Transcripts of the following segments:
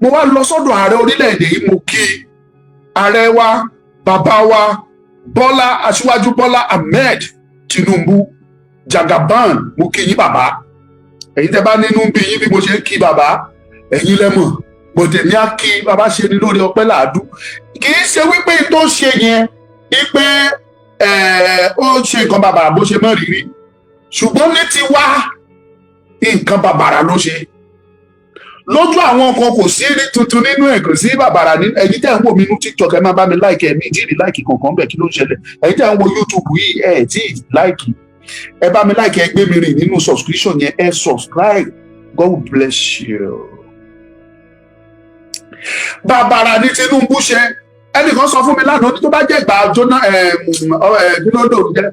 mo wá lọ sọ́dọ̀ ààrẹ orílẹ̀-èdè yìí, mo kí ààrẹ wa bàbá wa Aṣíwájú Bọ́lá Ahmed Tinubu Jagaban, mo kí yín bàbá. Ẹ̀yin tẹ́ bá nínú bí yín bí mo ṣe ń kí bàbá, ẹ̀yin lẹ́mọ̀, bọ̀dẹ̀ ní á kí bàbá ṣe ní lórí ọpẹ́ làádú. Kì í ṣe wípé tó ṣe yẹn wípé ó ṣe nǹkan bàbàrà bó ṣe mọ́ rírì, ṣùgbọ́n ní ti wá nǹkan bàbàrà ló ṣe. Lójú àwọn kan kò sí rí tuntun nínú ẹ̀, kò sí bàbàrà nínú. Ẹ̀yin tẹ́ ń wò mí nínú TikTok ẹ máa bá mi láìkì, ẹ̀mí ìdí láìkì kankan bẹ̀, kí ló ń ṣẹlẹ̀? Ẹ̀yin tẹ́ ń wo YouTube yìí ẹ̀ tí láìkì, ẹ bá mi láìkì, ẹ gbé mi rìn nínú subscription yẹn, ẹ subscribe. God bless you. Bàbàrà ní Tinubu ṣe. Ẹnìkan sọ fún mi lánàá tó bá jẹ́ ìgbà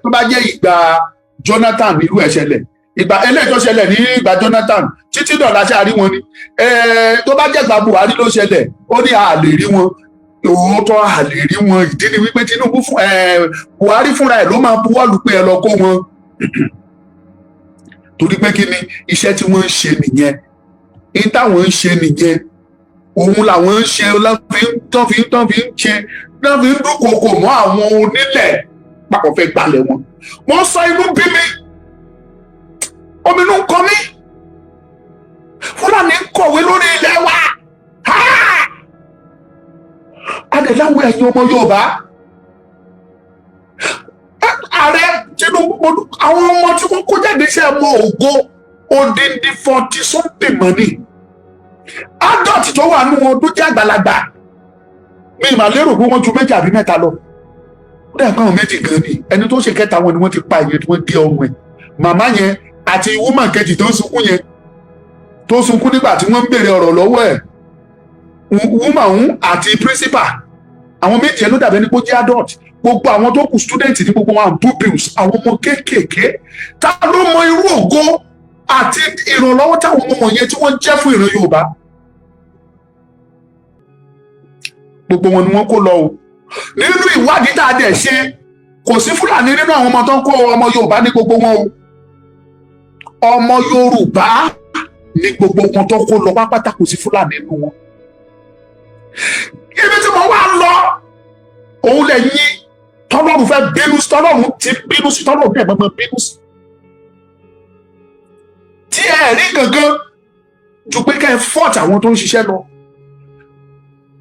tó bá jẹ́ ìgbà Jonathan irú ẹ̀ ṣẹlẹ̀, ìgbà eléyìí tó ṣẹlẹ̀ ní ìgbà Jonathan títí dọ̀la ṣe àrí wọn ni, tó bá jẹ́ ìgbà Buhari ló ṣẹlẹ̀, ó ní a lè rí wọn. Òótọ́ a lè rí wọn, ìdí ni wípé Tinubu Buhari fúnra ẹ̀ ló máa buwọ́lù pé ẹ lọ kó wọn. Torí pé kí ni iṣẹ́ tí wọ́n ń ṣe nìyẹn, ní táwọn ń ṣe nìyẹn, òun làwọn ń ṣe tán fi ń dúnkokò mọ́ àwọn onílẹ̀ papọ̀ fẹ́ gbalẹ̀ wọn. Wọ́n sọ inú bí mi, ominú ń kọ mí. Fúlàní ń kọ̀wé lórí ilẹ̀ wa. Adẹ̀láwọ̀ ẹ̀yin ọmọ Yorùbá. Ààrẹ Tinubu, àwọn ọmọ tí wọ́n kó jáde iṣẹ́ ọmọ ògo odindi 40 something money. Adult tó wà nínú wọn tó jẹ́ àgbàlagbà. Mi mà lérò pé wọ́n ju méjì àbí mẹ́ta lọ. Ó dẹ̀ pé àwọn méjì gan ni. Ẹni tó ṣe kẹta wọn ni wọ́n ti pa ìyẹn tí wọ́n dé ọmọ ẹ̀. Màmá yẹn àti woman kejì tó ń sunkún yẹn, tó sunkún nígbà tí wọ́n ń béèrè ọ̀rọ̀ lọ́wọ́ ẹ̀. Woman àti principal. Àwọn méjì yẹn ló dàbẹ́ ní kó jẹ́ adult. Gbogbo àwọn tó kù student ní gbogbo wọn pupils, àwọn ọmọ kéékèèké. Ta ló mọ irú ògo àti ìrànlọ́wọ́ táwọn ọmọ yẹn tí wọ́n jẹ́ fún ìran Yorùbá? Gbogbo wọn ni wọ́n kó lọ o. Nínú ìwádìí tá a dẹ̀ ṣe, kò sí Fúlàní nínú àwọn ọmọ tó ń kó ọmọ Yorùbá ní gbogbo wọn o. Ọmọ Yorùbá ní gbogbo wọn tó kó lọ pápátá, kò sí Fúlàní nínú wọn. Ibi tí mo wá lọ, òun lè yí tọ́lọ́run fẹ́ bínú sí, tọ́lọ́run ti bínú sí, tọ́lọ́run dẹ̀ mọ́ bínú sí. Tí ẹ rí gangan ju pé kẹ́ ẹ fọ́ọ̀tì àwọn tó ń ṣiṣẹ́ lọ.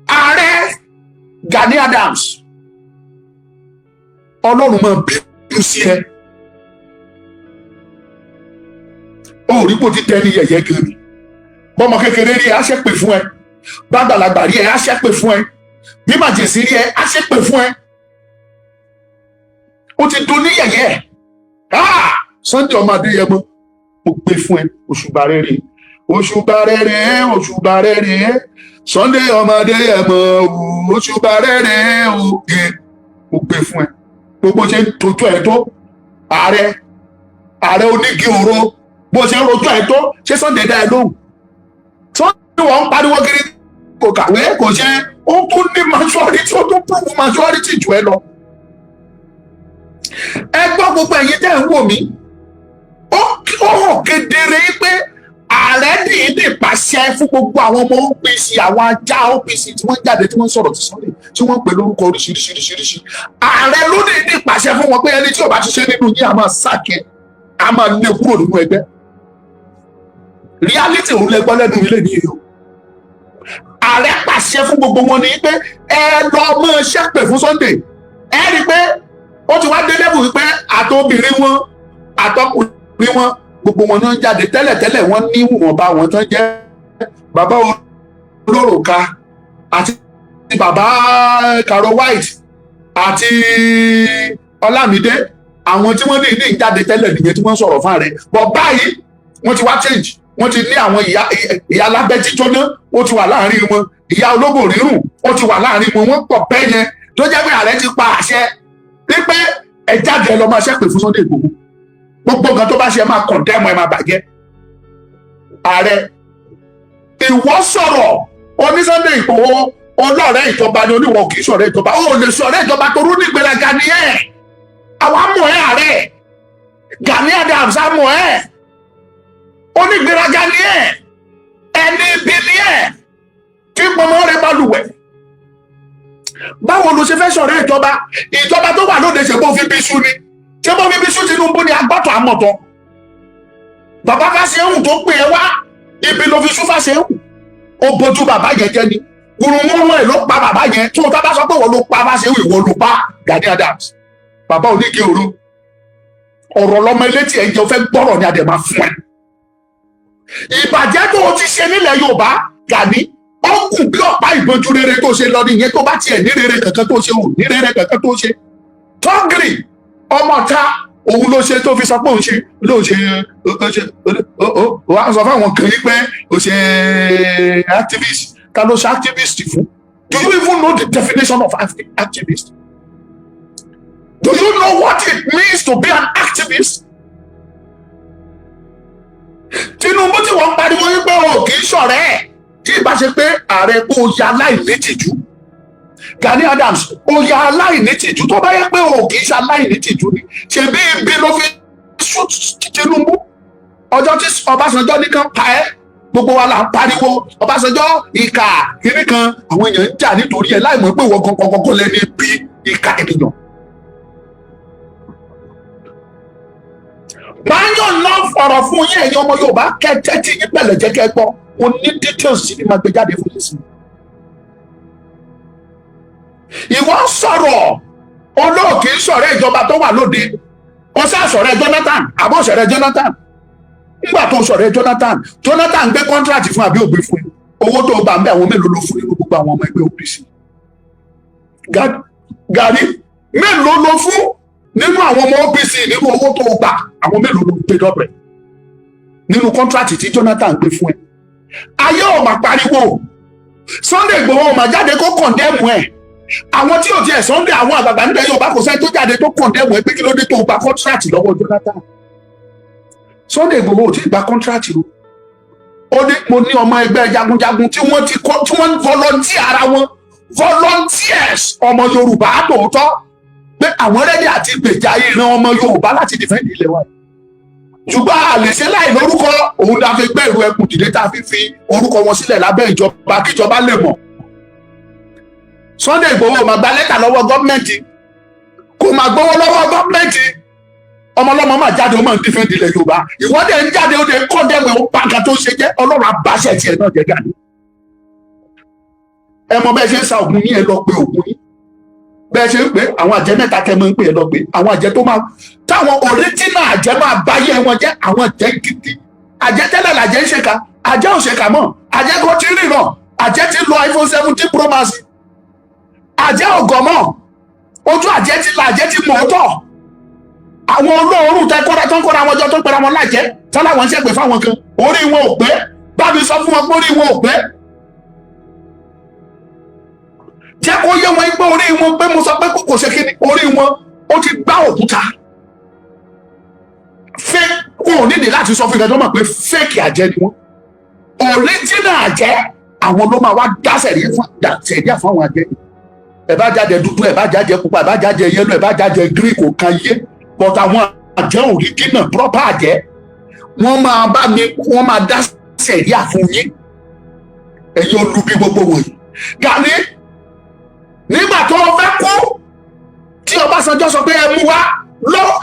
Ààrẹ Gani Adams, Ọlọ́run máa bínú sí ẹ. Ó rí bó ti tẹni yẹ̀yẹ́ gan ni. Bọ́mọ kékeré rí ẹ á ṣépè fún ẹ. Bàgbàlagbà rí ẹ á ṣépè fún ẹ. Bí màjèsí rí ẹ á ṣépè fún ẹ. Ó ti dun ní yẹ̀yẹ́. Sunday ọmọ Adéyẹmọ, mo gbé fún ẹ, òṣùbà rere, òṣùbà rere, òṣùbà rere. Sunday ọmọ Adéyẹmọ, òṣùbà rere òkè, mo gbé fún ẹ. Gbogbo ṣe ń tójú ẹ tó, ààrẹ onígi òro, bó ṣe ń rojú ẹ tó, ṣé Sunday dá ẹ lóhùn? Sunday wọn ń pariwo kiri, kò kàwé, kò ṣe, ó tún ní majority, ó tún prove majority jù ẹ lọ. Ẹ gbọ́ gbogbo ẹ̀yin tẹ́ ń wò mí, ó hàn kedere pé ààrẹ dìídì pàṣẹ fún gbogbo àwọn ọmọ OPC, àwọn ajá OPC tí wọ́n jáde tí wọ́n sọ̀rọ̀ tí Sunday tí wọ́n pè lórúkọ oríṣiríṣiríṣiríṣi. Ààrẹ ló dìídì pàṣẹ fún wọn pé ẹni tí ò bá ṣiṣẹ́ nínú yín a máa sàkẹ́, a máa lé kúrò nínú ẹgbẹ́. Reality òun lẹ gbọ́ lẹ́nu ilé ní èyí o. Ààrẹ pàṣẹ fún gbogbo wọn ní pé ẹ lọ mọ ṣépè fún Sunday. Ẹ rí i pé ó ti wá dé level wípé àtobìnrin wọn àtọkùnrin wọn gbogbo wọn náà jáde. Tẹ́lẹ̀tẹ́lẹ̀ wọ́n ní ìwọ̀nba wọn tán jẹ́ bàbá Olóròka àti bàbá Caro White àti Ọlámídé, àwọn tí wọ́n ní jáde tẹ́lẹ̀ nìyẹn tí wọ́n sọ̀rọ̀ fún ààrẹ. But báyìí wọ́n ti wá change, wọ́n ti ní àwọn ìyá alábẹ́ jíjóná, ó ti wà láàrin wọn, ìyá olóbò rírùn ó ti wà láàrin wọn, wọ́n pọ̀ bẹ́ẹ̀ yẹn tó jẹ́ pé ààrẹ ti pa àṣẹ wípé ẹ jáde ẹ lọ máa ṣépè fún Sunday Igboho. Gbogbo nǹkan tó bá ṣe máa condemn ẹ máa bàjẹ́. Ààrẹ ìwọ sọ̀rọ̀ oní Sunday Igboho ọlọ́ọ̀rẹ́ ìjọba ni oníwọ̀ kì í ṣọ̀rẹ́ ìjọba. Ó lè ṣọ̀rẹ́ ìjọba torú nígbèrágà ni ẹ̀. Àwa mọ̀ ẹ́ ààrẹ. Gani Adams á mọ̀ ẹ́. Onígbèrágà ni ẹ̀. Ẹni ibi ni ẹ̀. Tí balùwẹ̀. Báwo ló ṣe fẹ́ sọ̀rọ̀ ìjọba tó wà lóde ṣe bó fi bí sú ni, ṣé bó fi bí sú Tinubu ni agbọ́tọ̀ àmọ̀tọ̀. Bàbá Fáṣẹ̀hùn tó pè é wá ibi ló fi sú Fáṣẹ̀hùn, ó bójú bàbá yẹn jẹ́ ni, gùrùmùrù ẹ̀ ló pa bàbá yẹn. Tó o tá bá sọ pé wọ́n ló pa Fáṣẹ̀hùn, ìwọ ló pa Gani Adams, bàbá oníke òru. Ọ̀rọ̀ lọmọ elétí ẹ̀ jẹ́ o fẹ́ gbọ́rọ̀ ni adẹ̀ máa fún ẹ. Ìbàjẹ́ tó o ti ṣe nílẹ̀ Yorùbá Gani, ó kù bí ọ̀pá ìgbójú rere tó ṣe lọ nìyẹn. Tó bá tiẹ̀ ní rere kankan tó ṣe, ò ní rere kankan tó ṣe. Tọ́gìrì ọmọ ta òun ló ṣe tó fi sọ pé òun ṣe wà á sọ fáwọn kan yìí pé ó ṣe activist. Ta ló ṣe activist fún? Do you even know the definition of activist? Do you know what it means to be an activist? Tinubu tí wọ́n pariwo wípé o kì í ṣọ̀rẹ́ ẹ̀, tí ìbá ṣe pé ààrẹ kó ya aláìnítìjú. Gani Adams ó ya aláìnítìjú. Tó bá yẹ pé o kì í ṣe aláìnítìjú ni, ṣe bí ibi ló fi shoot Tinubu. Ọjọ́ tí Ọbásanjọ́ nìkan pa ẹ́, gbogbo wa là ń pariwo Ọbásanjọ́ ìkà kiri kan, àwọn èèyàn ń jà nítorí ẹ̀ láì mọ̀ pé wọ́n kọ́kọ́ lẹ́ni bí ìkà ènìyàn. Báyọ̀ náà fọ̀rọ̀ fún yín ẹ̀yin ọmọ Yorùbá, kẹ́tẹ́ tí yín pẹ̀lẹ́ jẹ́ kẹ́ gbọ́. Mo ní details sí ni máa gbé jáde fún yín sí. Ìwọ sọ̀rọ̀ olóòkè sọ̀rọ̀ ìjọba tó wà lóde. Ó sá sọ̀rọ̀ Jonathan, àbọ̀ sọ̀rọ̀ Jonathan. Nígbà tó sọ̀rọ̀ Jonathan gbé contract fún àbí ògbé fún ẹ. Owó tó gbà ń bẹ àwọn mélòó ló fún nínú gbogbo àwọn ọmọ ẹgbẹ́ OPC. Gani mélòó ló fún nínú àwọn ọmọ OPC nínú owó tó gbà, àwọn mélòó ló gbé dọ́bẹ̀ nínú contract tí Jonathan gbé fún ẹ. Ayé ò máa pariwo Sunday Igboho ò máa jáde kó condemn ẹ. Àwọn tí ò tiẹ̀ Sunday, àwọn àgbàgbà nílẹ̀ Yorùbá kò sẹ́ni tó jáde tó condemn ẹ pé kí ló dé tó gba contract lọ́wọ́ Jonathan. Sunday Igboho ò tí ì gba contract o. Ó ní mo ní ọmọ ẹgbẹ́ jagunjagun tí wọ́n volunteer ara wọn, volunteers ọmọ Yorùbá tòótọ́, pé àwọn rẹ́dí àti gbèjà ìran ọmọ Yorùbá láti defend ilẹ̀ wa. Ṣùgbọ́n àlèṣe láì lórúkọ, òun la fi gbé ìrù ẹkùn dìde tá a fi orúkọ wọn sílẹ̀ lábẹ́ ìjọba kíjọba lè mọ̀. Sunday Igboho máa gba lẹ́tà lọ́wọ́ gọ́ọ̀mẹ̀ntì, kò máa gbowó lọ́wọ́ gọ́ọ̀mẹ̀ntì. Ọmọlọ́mọ máa jáde, ó máa ń defend ilẹ̀ Yorùbá. Ìwọ́de ń jáde, ó dé kọ́ndẹ̀mù ó pa nǹkan tó ṣe jẹ́. Ọlọ́run abáṣẹ tiẹ̀ náà jẹ́ Gani. Ẹ mọ bẹ́ẹ̀ ṣe ń sa ògùn yín, ẹ lọ pe ògùn yín. Bẹ́ẹ̀ ṣe ń pè àwọn àjẹ́ mẹ́ta kẹ́ mọ́ ń pè ẹ lọ pé àwọn àjẹ́ tó máa, táwọn original àjẹ́ máa báyé wọn jẹ́, àwọn àjẹ́ gidi. Àjẹ́ tẹ́lẹ̀ làjẹ́ ń ṣèkà, àjẹ́ ò ṣèkà mọ́, àjẹ́ kò tí ì ríran, àjẹ́ ti lo iPhone 17 Pro Max. Àjẹ́ ògọ̀ mọ́, ojú àjẹ́ ti la, àjẹ́ ti mọ̀ ọ́ tọ̀. Àwọn olóòórùn tẹ kọ́ra tó ń kọ́ra wọn jọ tó ń pera wọn lájẹ́, tọ́lá wọn ṣẹ̀gbẹ́ fáwọn kan, orí wọn ò pé, bá mi sọ fún wọn pé orí wọn ò pé. Jẹ́ kó yé wọn pé orí wọn, pé mo sọ pé kò ṣe kíni, orí wọn ó ti gbá òkúta. Fake, wọn ò nídìí láti sọ fún ìdájọ́ mọ̀ pé fake àjẹ́ ni wọ́n. Original àjẹ́, àwọn ló máa wá dá sẹ̀ríà fún àwọn àjẹ́. Ẹ bá jáde dúdú, ẹ bá jáde pupa, ẹ bá jáde yellow, ẹ bá jáde green, kò kan yé. But àwọn àjẹ́ original proper àjẹ́, wọ́n máa dá sẹ̀ríà fún yín. Ẹ̀yin olubi gbogbo wọ̀nyí. Gani nígbà tó o fẹ́ kú, tí Ọbásanjọ́ sọ pé ẹ mú wá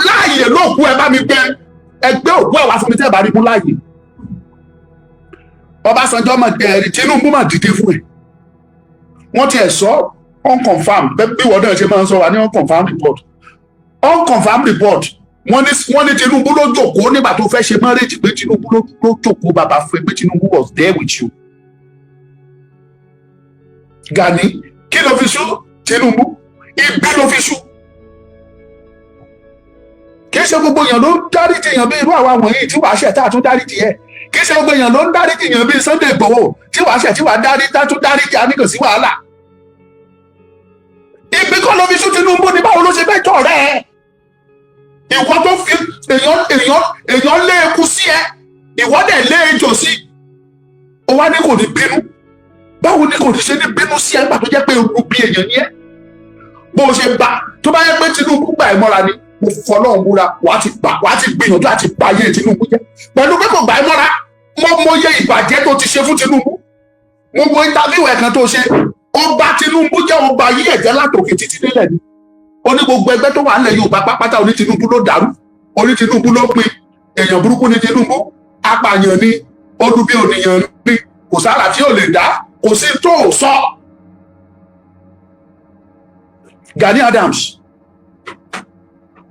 láàyè lóòkú, ẹ bá mi gbé ẹgbẹ́ òkú ẹ̀ wá fún mi tẹ́ ẹ bá rí mú láàyè. Ọbásanjọ́ Tinubu máa dìde fún ẹ. Wọ́n ti ẹ̀ sọ unconfirmed, bí wọ́n náà ṣe máa ń sọ wà ní unconfirmed report. Unconfirmed report, wọ́n ní Tinubu ló jókòó nígbà tó fẹ́ ṣe marriage, pé Tinubu ló jókòó bàbá fún ẹ, pé Tinubu was there with you. Gani kí ló fi sú Tinubu? Ibi ló fi sú. Kì í ṣe gbogbo èèyàn ló ń dáríjì èèyàn bí irú àwa wọ̀nyí tí wàá ṣẹ̀ tá a tún dáríjì ẹ̀. Kì í ṣe gbogbo èèyàn ló ń dáríjì èèyàn bí Sunday Igboho tí wàá ṣẹ̀ tí wàá tún dáríjì á ní kò sí wàhálà. Ibi kọ́ ló fi sú Tinubu ní báwo ló ṣe fẹ́ jọ rẹ̀? Ìwọ tó fi èèyàn lé eku sí ẹ, ìwọ dẹ̀ lé ejò sí. Ó wá ní kò ní bínú. Báwo ni kò ní ṣe ní bínú sí ẹgbà tó jẹ́ pé ewu bí èèyàn ní ẹ́? Bó o ṣe bá tó bá yẹ pé Tinubu gbà ẹ́ mọ́ra ni, mo fọlọ́run múra, wàá ti gbìyànjú àti bà ayé Tinubu jẹ́. Pẹ̀lú pé kò gbà ẹ́ mọ́ra, mo mọye ìbàjẹ́ tó ti ṣe fún Tinubu. Mo wo interview ẹ̀ kan tó ṣe, ọba Tinubu jẹ́ ọba yí ẹ̀jẹ̀ látòkè títí délẹ̀ ni ó ní gbogbo ẹgbẹ́ tó wà nílẹ̀ Yorùbá pápátá oní Tinubu ló dàrú oní Tinubu ló pin èèyàn burúkú ní Tinubu apààyàn ni olùbí ònìyàn ni kò sára tí ò lè dá kò sí tó sọ. Gani Adams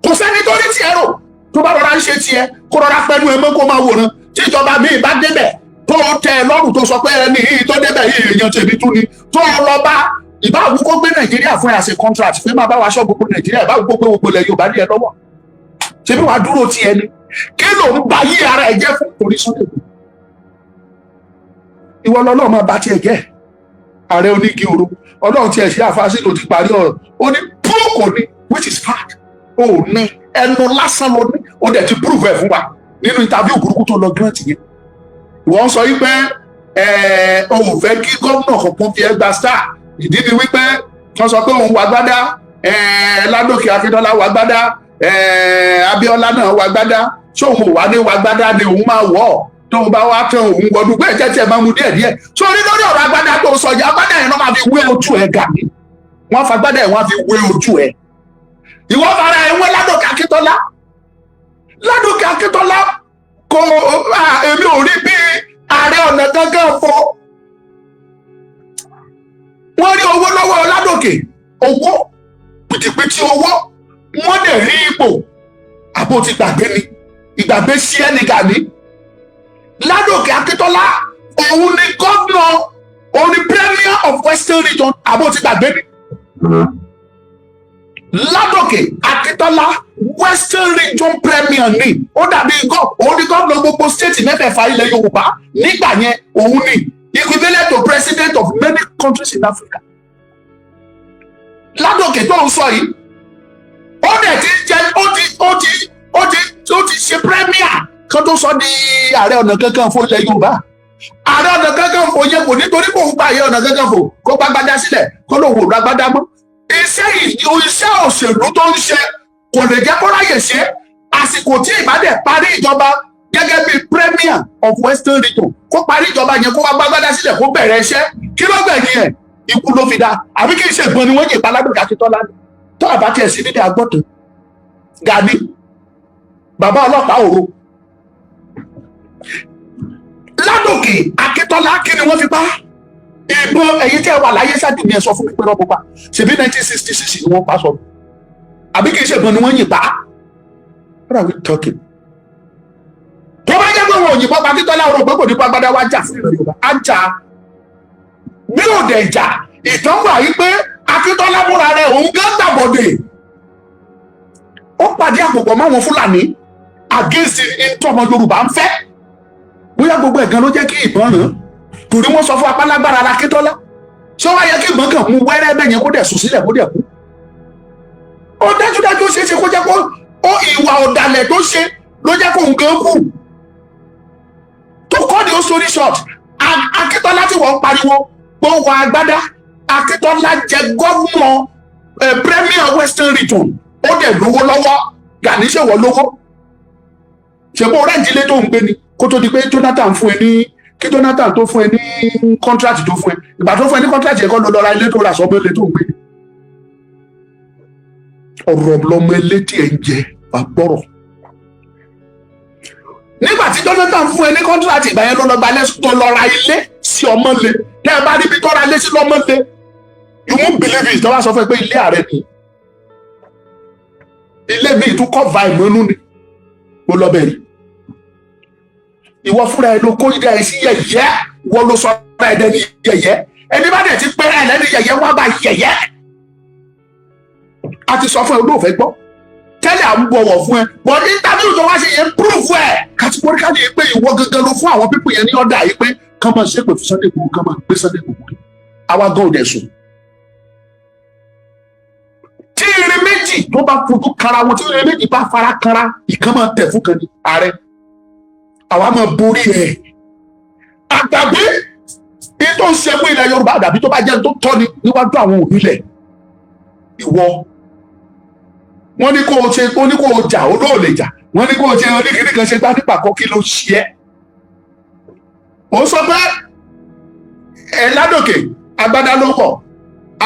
kò sẹ́ni tó ní tiẹ̀ rò tó bá rọra ń ṣe tiẹ̀ kó rọra pẹ́nu ẹ mọ́ kó máa wòran tí ìjọba míì bá débẹ̀ tó tẹ ẹ lọ́rùn tó sọ pé ẹni yìí tó débẹ̀ yìí èèyàn tèmi tún ni tó lọ bá ìbáwí kó gbé Nàìjíríà fún ẹ àṣẹ contract pé máa bá wa ṣọ́ gbogbo Nàìjíríà ìbáwí kó gbé gbogbo ilẹ̀ Yorùbá ní ẹ lọ́wọ́ ṣé bí wàá dúró tiẹ̀ ni kí ló ń ba yí ara ẹ jẹ́ fún torí Sunday ìwọ lọ́lọ́ máa bá tiẹ̀ jẹ́ ààrẹ onígi òru Ọlọ́run tiẹ̀ ṣe àfáàsì ló ti parí ọ̀rọ̀ ó ní púrúkù ni which is fact ó ní ẹnu lásán ló ní ó dẹ̀ ti prove ẹ̀ fún wa nínú interview burúkú tó lọ grant yẹn wọ́n sọ wípé o ò fẹ́ kí gómìnà kankan fi ẹ gba star ìdí ni wípé wọ́n sọ pé òun wà gbádá Ládòkè Akíntọ́lá wà gbádá Abíọ́lá náà wà gbádá ṣé òun ò wá ní wà gbádá ni òun máa wọ̀ ọ́ tóun bá wá tán òun gbọdún pé ẹ̀jẹ̀ tiẹ̀ máa mu díẹ̀díẹ̀ sórí lórí ọ̀rọ̀ agbádá tó sọ yìí agbádá yẹn náà máa fi wé ojú ẹ̀ Gani wọ́n fa agbádá yẹn wọ́n fi wé ojú ẹ̀ ìwọ fara ẹ̀ wé Ládòkè Akíntọ́lá Ládòkè Akíntọ́lá kò èmi ò rí bí Ààrẹ Ọ̀nà Kakanfò wọ́n rí owó lọ́wọ́ Ládòkè owó pìtìpìtì owó wọ́n dẹ̀ rí ipò àbò ti gbàgbé ni ìgbàgbé sí ẹni Gani Ládòkè Akíntọ́lá òun ni gómìnà òun ni premier of Western Region àbò ti gbàgbé ni Ládòkè Akíntọ́lá Western Region premier ni ó dàbí òun ni gómìnà gbogbo state mẹ́fẹ̀ẹ̀fà ilẹ̀ Yorùbá nígbà yẹn òun ni equivalent to president of many countries in Africa. Ládòkè tó ń sọ yìí ó dẹ̀ ti jẹ́ ó ti ṣe premier kan tó sọ di Ààrẹ Ọ̀nà Kakanfò ilẹ̀ Yorùbá. Ààrẹ Ọ̀nà Kakanfò yẹn kò nítorí kò ń gba Ààrẹ Ọ̀nà Kakanfò kó gbàgbádá sílẹ̀ kó ló wò gbàgbádá mọ́. Iṣẹ́ òṣèlú tó ń ṣe kò lè jẹ́ kó ráyè ṣe àsìkò tí ìbádẹ́ parí ìjọba gẹ́gẹ́ bí premier of Western Region kó parí ìjọba yẹn kó wá gbàgbádá sílẹ̀ kó bẹ̀rẹ̀ iṣẹ́ kí ló gbẹ̀yìn ẹ̀ ikú ló fi dá àbí kí n ṣe ìbọn ni wọ́n yè pa Ládòkè Akíntọ́lá tó àbá tiẹ̀ sí nídìí agbọ́tàn Gani bàbá ọlọ́pàá òru Ládòkè Akíntọ́lá kí ni wọ́n fi pa ìbọn ẹ̀yìn tí ẹ wà láyé ṣáàjú ni ẹ sọ fún mi pé rọ́bù pa ṣèbí 1966 ni wọ́n pa sọ àbí kì í ṣe ìbọn ni wọ́n yìn pa what are we talking tó bá jẹ́ pé wọn ò yìnbọn pa Akíntọ́lá ọ̀rọ̀ gbọ́gbọ́ nípa gbádá wá jà fún ìlú Yorùbá á jà bí ò dẹ̀ jà ìtàn wà yí pé Akíntọ́lá múra rẹ̀ òun gán gbàbọ̀dẹ̀ ó pàdé àpòpọ̀ máwọn Fúlàní against ìtọ́mọ Yorùbá ń fẹ́ bóyá gbogbo ẹ̀gan ló jẹ́ kí ìbọn ràn torí wọ́n sọ fún apálágbára Akíntọ́lá ṣé wọ́n yẹ kí ìbọn kan mú wẹ́rẹ́ bẹ́yẹn kó dẹ̀ sùn sílẹ̀ kó dẹ̀ kú ó dájúdájú ó ṣeé ṣe kó jẹ́ kó ìwà ọ̀dàlẹ̀ tó ṣe ló jẹ́ kó nǹkan kù tó kọ́ ni ó sórí short Akíntọ́lá tí wọ́n pariwo pé ó wọ agbádá Akíntọ́lá jẹ gómìnà premier Western Region ó dẹ̀ lówó lọ́wọ́ Gani ṣèwọ́ lówó ṣèbó rẹ́ǹdílé tó ń gbé ni kó tó di pé Jonathan fún ẹ ní kí Jonathan tó fún ẹ ní contract tó fún ẹ ìgbà tó fún ẹ ní contract yẹn kọ́ ló lọ ra ilé tó rà sọ́mọ́ ilé tó ń gbé ọ̀rọ̀ lọmọ ilé tí ẹ ń jẹ àgbọ̀rọ̀ nígbà tí Jonathan fún ẹ ní contract ìgbà yẹn ló lọ gba ilé tó lọ ra ilé sí ọmọlé tẹ ẹ bá rí ibi tó ra ilé sí lọmọlé you won't believe it tọ́wọ́ sọ fún ẹ pé ilé ààrẹ ni ilé mi tún kọ́ va ìmọ̀nú ni mo lọ bẹ̀rẹ̀ ìwọ fúnra ẹ ló kó ìdá ẹ sí yẹ̀yẹ́ wọ́n ló sọ ọ́ ẹ̀dẹ́ ní yẹ̀yẹ́ ẹni bá dẹ̀ ti pẹ́rẹ́ ẹ̀ lẹ́nu yẹ̀yẹ́ wọ́n bá yẹ̀yẹ́ a ti sọ fún ẹ olóòfẹ́ gbọ́ tẹ́lẹ̀ à ń bọ̀wọ̀ fún ẹ but interview tó wá ṣe yẹn proof ẹ̀ categorically pé ìwọ gangan ló fún àwọn pípọ̀ yẹn ní ọ̀dà yìí pé kán máa ṣépè fún Sunday Igboho kán máa gbé Sunday Igboho rí àwa gan òde sùn. tí irin méjì tó bá fojú kara wọn tí irin méjì bá fara kara ìkan máa tẹ̀ fún kan ní ààrẹ àwa máa borí ẹ̀ àgbàgbé ní tó ń ṣe fún ilẹ̀ Yorùbá àdàbí tó bá jẹ́ tó tọ́ ni níwájú àwọn òbí lẹ̀ ìwọ wọ́n ní kó o ṣe ó ní kó o jà ó lóò lè jà wọ́n ní kó o ṣe oníkìní kan ṣe gbá nípa kọ́ kí ló ṣe ẹ́ ó sọ pé ẹ Ládòkè agbádá ló pọ̀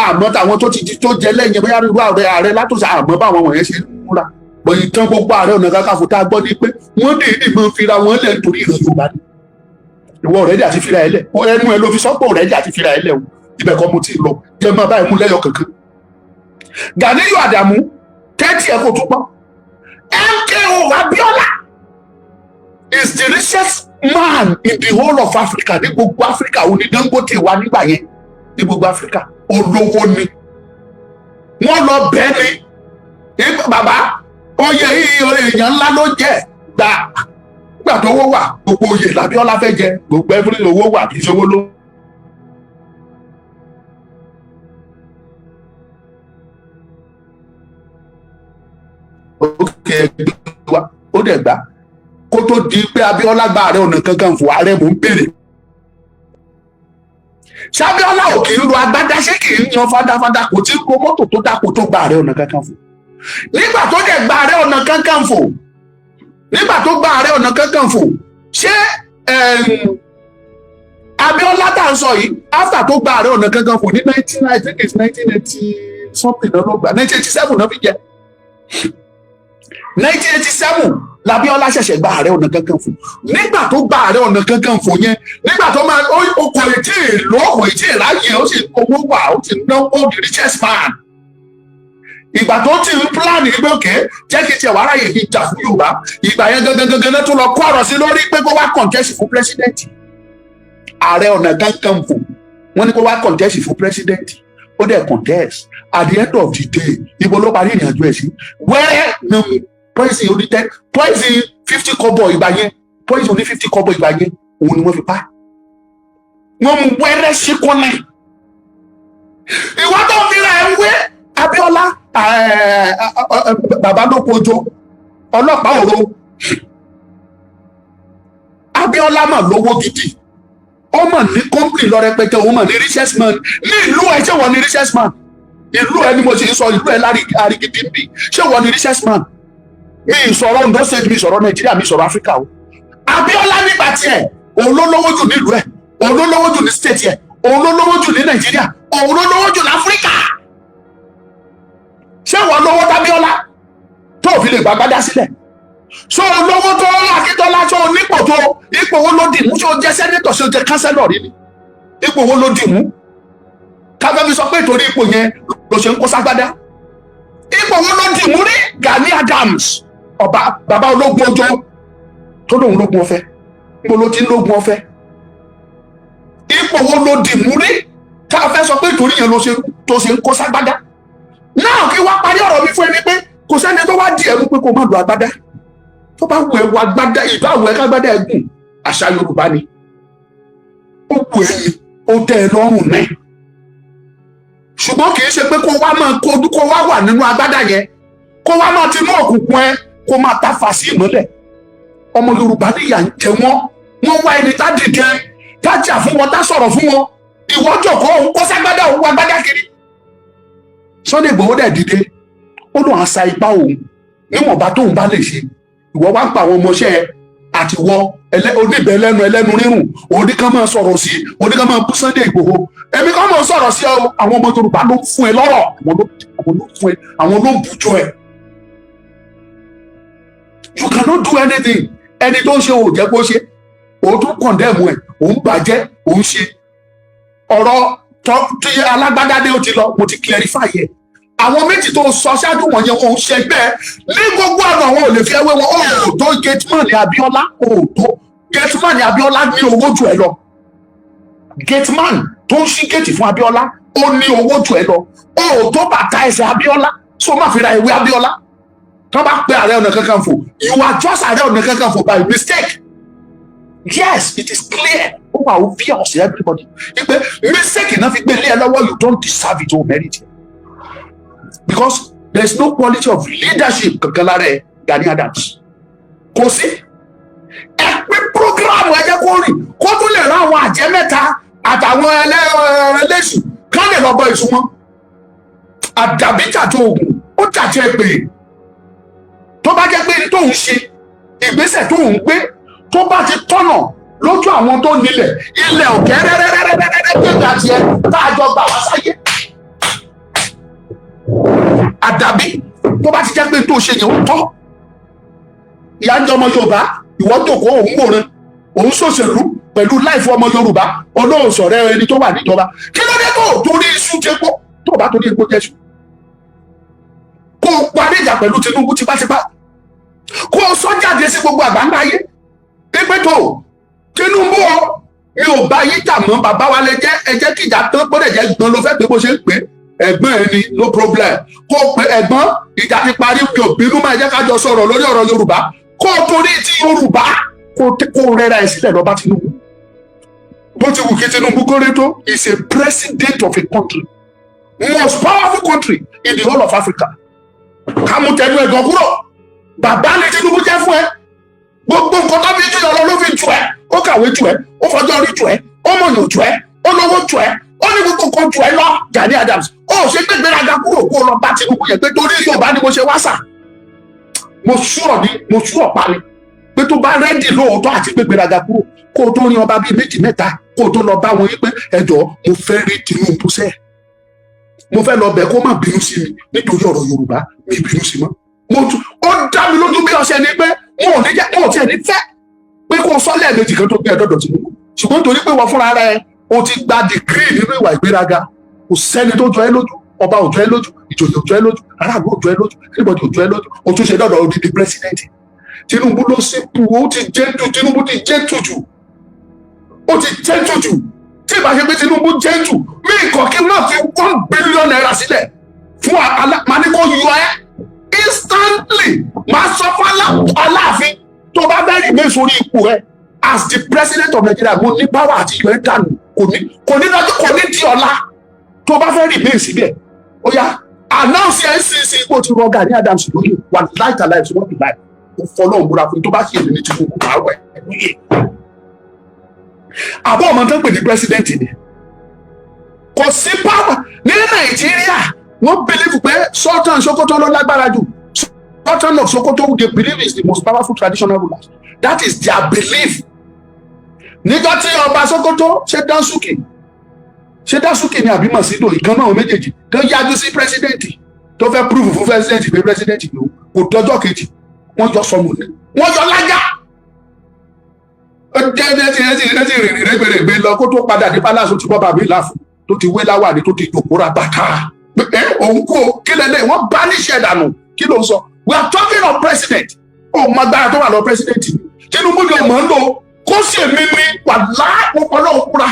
àmọ́ táwọn tó ti di tó jẹ lẹ́yìn bóyá irú ààrẹ látòsí àmọ́ báwọn wọ̀nyẹn ṣe múra bọ̀ ìtàn gbogbo Ààrẹ Ọ̀nà Kakanfò tá a gbọ́ ni pé wọ́n dìídì máa fira wọn lẹ̀ nítorí ìran Yorùbá ni ìwọ rẹ̀ dì àti fira ẹ̀ lẹ̀ ẹnu ẹ ló fi sọ́pọ̀ rẹ̀ dì àti fira ẹ̀ lẹ̀ o ibẹ̀ kọ́ mo ti lọ jẹ́ máa báyìí mú lẹ́yọ kankan. Ganiyu Adamu tẹ́tí ẹ̀ kò tún pọ̀ MKO Abiola is the richest man in the whole of Africa ní gbogbo Africa òní Dangote wà nígbà yẹn ní gbogbo Africa olówó ni wọ́n lọ bẹ́ẹ̀ ni bàbá oyè èèyàn ńlá ló jẹ́ gbà tó owó wà gbogbo oyè l'Abiola fẹ́ jẹ gbogbo ẹfúrí owó wà kì í ṣe owó ló. ó dẹ̀ gbà kó tó di pé Abiola gba Ààrẹ Ọ̀nà Kakanfò ààrẹ mò ń béèrè ṣábíọ́lá ò kì í ro agbádá ṣé kì í yan fádáfádá kò tí ń ro mọ́tò tó dáko tó gba Ààrẹ Ọ̀nà Kakanfò nígbà tó dẹ̀ gba Ààrẹ Ọ̀nà Kakanfò ṣé Abiola tá à ń sọ yìí after tó gba Ààrẹ Ọ̀nà Kakanfò ní 1980 something náà ló gbà 1987 náà fi jẹ 1987 l'Abiola ṣẹ̀ṣẹ̀ gba Ààrẹ Ọ̀nà Kakanfò nígbà tó gba Ààrẹ Ọ̀nà Kakanfò yẹn nígbà tó máa ó kọ ètí èlò ọkọ̀ ètí ìráyè ó sì owó wà ó sì ná ó the richest man ìgbà tó ti ń plan ìgbé òkè jẹ́ kí tiẹ̀ wá ráyè fi jà fún Yorùbá ìgbà yẹn gangan tó lọ kó ọ̀rọ̀ sí lórí pé kó wá contest fún president Ààrẹ Ọ̀nà Kakanfò wọ́n ní kó wá contest fún president ó dẹ̀ contest at the end of the day ibo ló parí ìrìnàjò ẹ̀ sí wẹ́ẹ́ ni poison oní 10 poison 50 kọ́bọ̀ ìgbà yẹn poison oní 50 kọ́bọ̀ ìgbà yẹn òun ni wọ́n fi pa wọ́n mú wẹ́rẹ́ sí kọ́nà ìwọ́n tó ń fi ra ẹ̀ ń wé Abiola bàbá ló kojú ọlọ́pàá òru Abiola mà lówó gidi ó mà ní company lọ rẹpẹtẹ òun mà ní richest man ní ìlú ẹ ṣé wọ́n ní richest man ìlú ẹ ni mo ṣe ń sọ ìlú ẹ lárígidì ń bì ṣé wọ́n ní richest man mi ìsọ̀rọ̀ Ondo State mi ìsọ̀rọ̀ Nàìjíríà mi ìsọ̀rọ̀ Áfíríkà o Abiola nígbà tiẹ̀ òun ló lówó jù nílùú ẹ̀ òun ló lówó jù ní state ẹ̀ òun ló lówó jù ní Nàìjíríà òun ló lówó jù ní Áfíríkà ṣé wọ́n lówó t'Abiola tó fi lè gbàgbádá sílẹ̀ ṣé o lówó tó Akíntọ́lá ṣé o nípò tó ipò wo ló dì mú ṣé o jẹ́ sẹ́nétọ̀ ṣé o jẹ́ kánsẹ́lọ̀ rí ni ipò wo ló dì mú káfẹ́ fi sọ pé torí ipò yẹn ló ṣe ń kó ságbádá ipò wo ló dì mú rí Gani Adams ọba bàbá ológun ọjọ́ tó lóun lógun ọ̀fẹ́ níbo ló ti ń lógun ọ̀fẹ́ ipò wo ló dì mú rí káfẹ́ sọ pé torí yẹn tó ṣe ń kó ságbádá náà kí wá parí ọ̀rọ̀ mi fún ẹni pé kò sẹ́ni tó wá di ẹ̀rú pé kó má lo agbádá tó bá wù ẹ́ wọ agbádá ìbá wù ẹ́ kágbádá ẹ̀gùn àṣà Yorùbá ni ó wù ẹ́ ni ó tẹ́ ẹ lọ́rùn náà ṣùgbọ́n kì í ṣe pé kó wá wà nínú agbádá yẹn kó wá máa ti mú òkùnkùn ẹ kó máa ta fà sí ìmọ́lẹ̀ ọmọ Yorùbá níyà ń jẹ wọ́n wá ẹni tá dìde tá jà fún wọn tá sọ̀rọ̀ fún wọn ìwọ́jọ̀ kó òun kó ságbádá òun wá agbádá kiri Sunday Igboho dẹ̀ dìde ó lóun àṣà ipá òun níwọ̀nba tóun bá lè ṣe ìwọ wá ń pa àwọn ọmọọṣẹ́ àti wọ oníbẹ̀ ẹlẹ́nu rírùn òní kan máa sọ̀rọ̀ sí òní kan máa bú Sunday Igboho èmi kan máa sọ̀rọ̀ sí àwọn ọmọ Yorùbá ló fún ẹ lọ́rọ̀ àwọn ló ń bùjọ ẹ. You cannot do anything ẹni tó ń ṣe òun jẹ́ kó ṣe òun tún kọ̀ndẹ́mù ẹ̀ òun bàjẹ́ òun ṣe ọ̀rọ̀ tí alágbádádé ó ti lọ mo ti clarify yẹ àwọn méjì tó sọ ṣáájú wọn yẹn wọn ò ṣẹgbẹ́ ní gbogbo àná wọn ò lè fi ẹwé wọn ó tó Gateman ní Abiola ó tó Gateman ní Abiola ní owó jù ẹ lọ Gateman tó ń ṣí géètì fún Abiola ó ní owó jù ẹ lọ ó tó bàtà ẹsẹ̀ Abiola so má fi ra ìwé Abiola tó bá pé Ààrẹ Ọ̀nà Kakanfò you are just Ààrẹ Ọ̀nà Kakanfò by mistake yes it is clear ó wà obvious to everybody ipe mistake náà fi gbé ilé ẹ lọ́wọ́ you don't deserve it o merit it because there is no quality of leadership kankan lára ẹ Gani Adams kò sí ẹ pé program ẹ jẹ́ kó rìn kó tún lè rán àwọn àjẹ́ mẹ́ta àtàwọn ẹlẹ́sùn ká lè lọ bọ èso wọn àdàbí jàjọ oògùn ó jàjẹ pé tó bá jẹ́ pé ní tóun ṣe ìgbésẹ̀ tóun gbé tó bá ti tọ́nà lójú àwọn tó nílẹ̀ ilẹ̀ òkè rẹ́rẹ́rẹ́rẹ́rẹ́rẹ́ gbẹ̀gbẹ̀ àti ẹ tá a jọ gbà wá sáyé àdàbí tó bá ti jẹ́ pé tó ṣe yẹn ó tọ́. Ìyá ń jẹ ọmọ Yorùbá, ìwọ jókòó òun wòran, òun ṣòṣèlú pẹ̀lú láìfọ ọmọ Yorùbá, olóòsọ̀rẹ́ ẹni tó wà níjọba. Kí ló dé tó torí iṣu jẹ́pọ̀ tó bá torí epo jẹ́sù? Kó o parí ìjà pẹ̀lú Tinubu tipátipá, kó o sọ jáde sí gbogbo àgbáńlá ayé pípẹ́ tó Tinubu ọ mi ò bá yín jà mọ́, bàbá wa lè jẹ́ ẹ jẹ́ kí ìjà tán gbọ́dọ̀ jẹ́ gbọ́n ló fẹ́ pé bó ṣe ń pè ẹ̀gbọ́n ẹ ni no problem, kó o pe ẹ̀gbọ́n ìjà ti parí mi ò bínú máa jẹ́ ká jọ sọ̀rọ̀ lórí ọ̀rọ̀ Yorùbá, kó o torí ti Yorùbá kó o rẹ́ra ẹ̀ sílẹ̀ lọ bá Tinubu. Bó ti wù kí Tinubu kórè tó, is a president of a country, most powerful country in the whole of Africa. Ká mú tẹnu ẹ̀gàn kúrò, bàbá ni Tinubu jẹ́ fún ẹ, gbogbo nǹkan tó fi jù lọ ló fi jù ẹ, ó kàwé jù ẹ, ó fọjọ́ orí jù ẹ, ó mọ̀yàn jù ẹ, ó lówó jù ẹ, ó ní gbogbo nǹkan jù ẹ lọ. Gani Adams ó ṣe gbé gbéraga kúrò kó lọ bá Tinubu yẹn pé torí Yorùbá ni mo ṣe wá sà, mo ṣúọ̀ pa ni pé tó bá rẹ́dì lóòótọ́ àti gbé gbéraga kúrò kó o tó rí ọba bíi méjì mẹ́ta kó o tó lọ bá wọn yí pé ẹjọ́ mo fẹ́ rí Tinubu sẹ́ẹ̀, mo fẹ́ lọ bẹ̀ kó má bínú sí mi nítorí ọ̀rọ̀ Yorùbá, mi bínú sí mọ́. Ó dá mi lójú bí ọṣẹ ni pé wọn ò ní jẹ́ wọn ò tiẹ̀ ní fẹ́ pé kó o sọ lẹ́ẹ̀mejì kan tó gbé ẹ̀dọ́dọ̀ Tinubu, ṣùgbọ́n torí pé wọ́n fúnra rẹ̀ o ti gba dìgírì nínú ìwà ìgbéraga, kò sẹ́ni tó jọ ẹ́ lójú, ọba ò jọ ẹ́ lójú, ìjòyè ò jọ ẹ́ lójú, aráàlú ò jọ ẹ́ lójú, anybody ò jọ ẹ́ lójú, o tún ṣe dọ́dọ̀ odidi pírẹsidẹ́ǹtì. Tinubu ló sì kú, ó ti jẹ́ jù, Tinubu ti jẹ́ jù, ó ti jẹ́ jù. Tí ìbá ṣe pé Tinubu jẹ́ jù, mí ìkọ̀kí náà fi $1 billion sílẹ̀ fún màá ní kó yọ ẹ́ instantly, máa sọ fún Aláàfin tó bá bẹ́ẹ̀ rí mẹ́sàn orí ipò rẹ̀ as the president of Nigeria, mo ní power àti ìyọ̀ ẹ́ dànù, kò ní di ọ̀la tó bá fẹ́ rí mẹ́sàn síbẹ̀. Ó yá announce NCC ipò ti rọ Gani Adams lóye wà láìta láì tí wọ́n ti láì ó fọlọ́ òmùra fún tó bá ṣe èmi ní Tinubu máa wẹ̀ lóye. Àbọ̀ ọmọ tó ń pè ní president ni kò sí power ní Nàìjíríà. Wọ́n believe pé Sultan Sokoto ló lágbára jù. Sultan of Sokoto, they believe is the most powerful traditional ruler. That is their belief. Nígbà tí ọba Sokoto ṣe Dasuki ni àbí Masido ìkan náà méjèèjì tó yájú sí pírẹsidẹ́ǹtì tó fẹ́ prove fún pírẹsidẹ́ǹtì pé pírẹsidẹ́ǹtì ló kò tọ́jọ́ kejì wọ́n jọ sọnù ní wọ́n jọ lájà. Ó jẹ́ rìnrìn rẹ́gbẹ̀rẹ̀gbẹ̀ lọ kó tó padà dé palace ti bọ́ bàbí ìlàfọ̀ tó ti wé láwàní tó ti jòkóra bàtà. Òun kò kí lẹ́lẹ́ wọ́n bá níṣẹ́ dànù kí ló ń sọ. We are talking of president. Ó mọ agbára tó wà lọ president. Tinubu ni ọmọ ń lò kó sì èmi ní wà láàpọ̀pọ̀lọ́ òkúra.